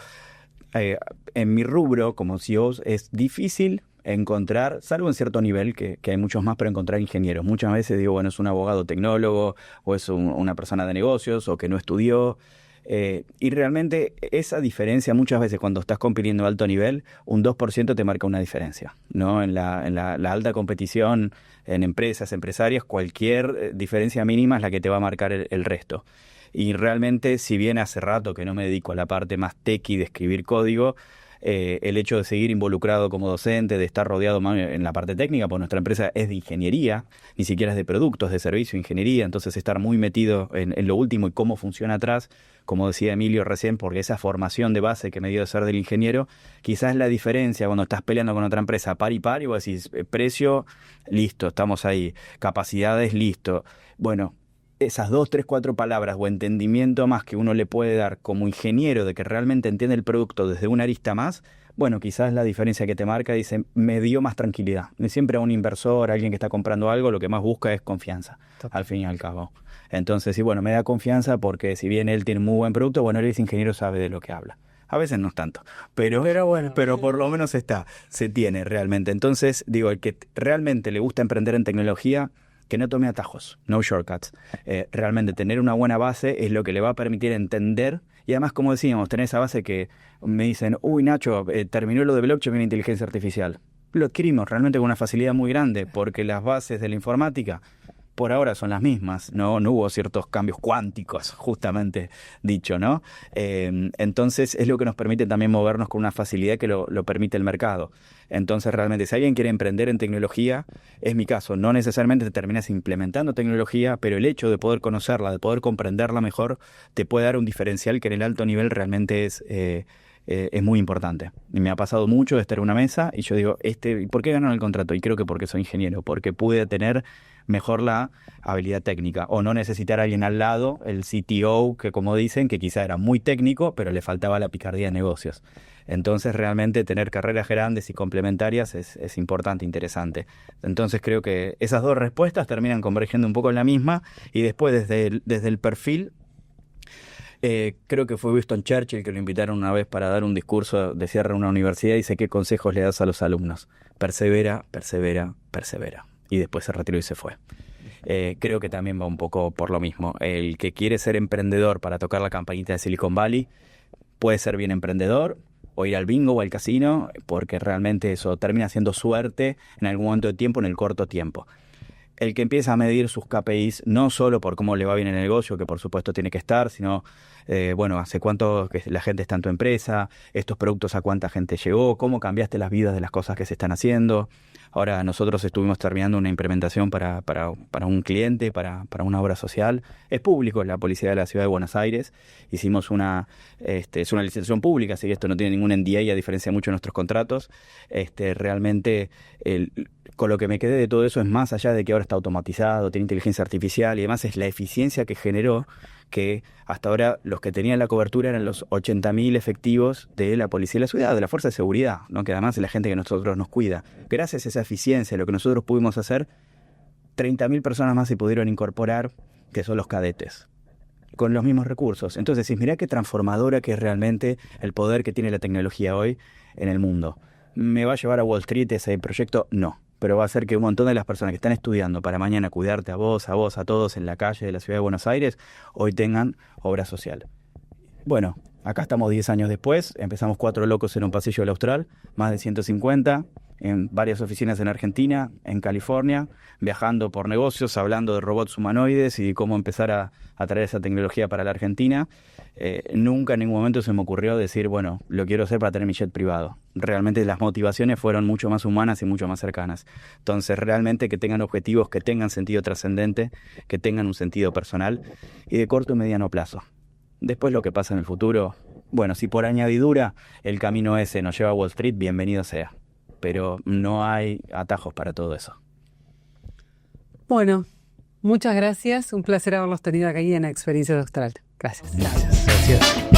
en mi rubro como CEO es difícil encontrar, salvo en cierto nivel, que hay muchos más, pero encontrar ingenieros. Muchas veces digo, bueno, es un abogado tecnólogo, o es una persona de negocios, o que no estudió. Y realmente esa diferencia muchas veces cuando estás compitiendo a alto nivel, un 2% te marca una diferencia, ¿no? En la alta competición, en empresas, empresarias, cualquier diferencia mínima es la que te va a marcar el resto. Y realmente, si bien hace rato que no me dedico a la parte más techy de escribir código, el hecho de seguir involucrado como docente, de estar rodeado más en la parte técnica, pues nuestra empresa es de ingeniería, ni siquiera es de productos, de servicio, ingeniería, entonces estar muy metido en lo último y cómo funciona atrás, como decía Emilio recién, porque esa formación de base que me dio de ser del ingeniero, quizás es la diferencia cuando estás peleando con otra empresa par y par y vos decís, precio, listo, estamos ahí, capacidades, listo. Bueno, esas 2, 3, 4 palabras o entendimiento más que uno le puede dar como ingeniero de que realmente entiende el producto desde una arista más, bueno, quizás la diferencia que te marca, dice, me dio más tranquilidad. Siempre a un inversor, a alguien que está comprando algo, lo que más busca es confianza, al fin y al cabo. Entonces, sí, bueno, me da confianza porque si bien él tiene un muy buen producto, bueno, él es ingeniero, sabe de lo que habla. A veces no es tanto, pero bueno, pero por lo menos se tiene realmente. Entonces, digo, el que realmente le gusta emprender en tecnología, que no tome atajos, no shortcuts. Realmente tener una buena base es lo que le va a permitir entender, y además, como decíamos, tener esa base que me dicen, uy Nacho, terminó lo de blockchain en inteligencia artificial. Lo adquirimos realmente con una facilidad muy grande, porque las bases de la informática por ahora son las mismas, no hubo ciertos cambios cuánticos, justamente dicho, ¿no? Entonces es lo que nos permite también movernos con una facilidad que lo permite el mercado. Entonces realmente si alguien quiere emprender en tecnología, es mi caso, no necesariamente te terminas implementando tecnología, pero el hecho de poder conocerla, de poder comprenderla mejor, te puede dar un diferencial que en el alto nivel realmente es muy importante. Y me ha pasado mucho de estar en una mesa y yo digo, ¿por qué ganaron el contrato? Y creo que porque soy ingeniero, porque pude tener mejor la habilidad técnica o no necesitar a alguien al lado, el CTO, que como dicen, que quizá era muy técnico, pero le faltaba la picardía de negocios. Entonces realmente tener carreras grandes y complementarias es importante, interesante. Entonces creo que esas dos respuestas terminan convergiendo un poco en la misma y después desde el perfil, creo que fue Winston Churchill que lo invitaron una vez para dar un discurso de cierre a una universidad y dice, ¿qué consejos le das a los alumnos? Persevera, persevera, persevera. Y después se retiró y se fue. Creo que también va un poco por lo mismo. El que quiere ser emprendedor para tocar la campanita de Silicon Valley puede ser bien emprendedor o ir al bingo o al casino, porque realmente eso termina siendo suerte en algún momento de tiempo, en el corto tiempo. El que empieza a medir sus KPIs no solo por cómo le va bien en el negocio, que por supuesto tiene que estar, sino, hace cuánto que la gente está en tu empresa, estos productos a cuánta gente llegó, cómo cambiaste las vidas de las cosas que se están haciendo. Ahora nosotros estuvimos terminando una implementación para un cliente, para una obra social. Es público, es la Policía de la Ciudad de Buenos Aires. Hicimos es una licitación pública, así que esto no tiene ningún NDA, a diferencia mucho de nuestros contratos. Realmente con lo que me quedé de todo eso es más allá de que ahora está automatizado, tiene inteligencia artificial y además es la eficiencia que generó, que hasta ahora los que tenían la cobertura eran los 80.000 efectivos de la Policía de la Ciudad, de la Fuerza de Seguridad, ¿no? Que además es la gente que nosotros nos cuida. Gracias a esa eficiencia, lo que nosotros pudimos hacer, 30.000 personas más se pudieron incorporar, que son los cadetes, con los mismos recursos. Entonces, mirá qué transformadora que es realmente el poder que tiene la tecnología hoy en el mundo. ¿Me va a llevar a Wall Street ese proyecto? No. Pero va a hacer que un montón de las personas que están estudiando para mañana cuidarte a vos, a todos en la calle de la Ciudad de Buenos Aires, hoy tengan obra social. Bueno, acá estamos 10 años después, empezamos 4 locos en un pasillo del Austral, más de 150, en varias oficinas en Argentina, en California, viajando por negocios, hablando de robots humanoides y cómo empezar a traer esa tecnología para la Argentina. Nunca en ningún momento se me ocurrió decir, bueno, lo quiero hacer para tener mi jet privado. Realmente las motivaciones fueron mucho más humanas y mucho más cercanas. Entonces, realmente que tengan objetivos, que tengan sentido trascendente, que tengan un sentido personal y de corto y mediano plazo. Después lo que pasa en el futuro, bueno, si por añadidura el camino ese nos lleva a Wall Street, bienvenido sea. Pero no hay atajos para todo eso. Bueno, muchas gracias. Un placer haberlos tenido aquí en Experiencias Austral. Gracias. Gracias.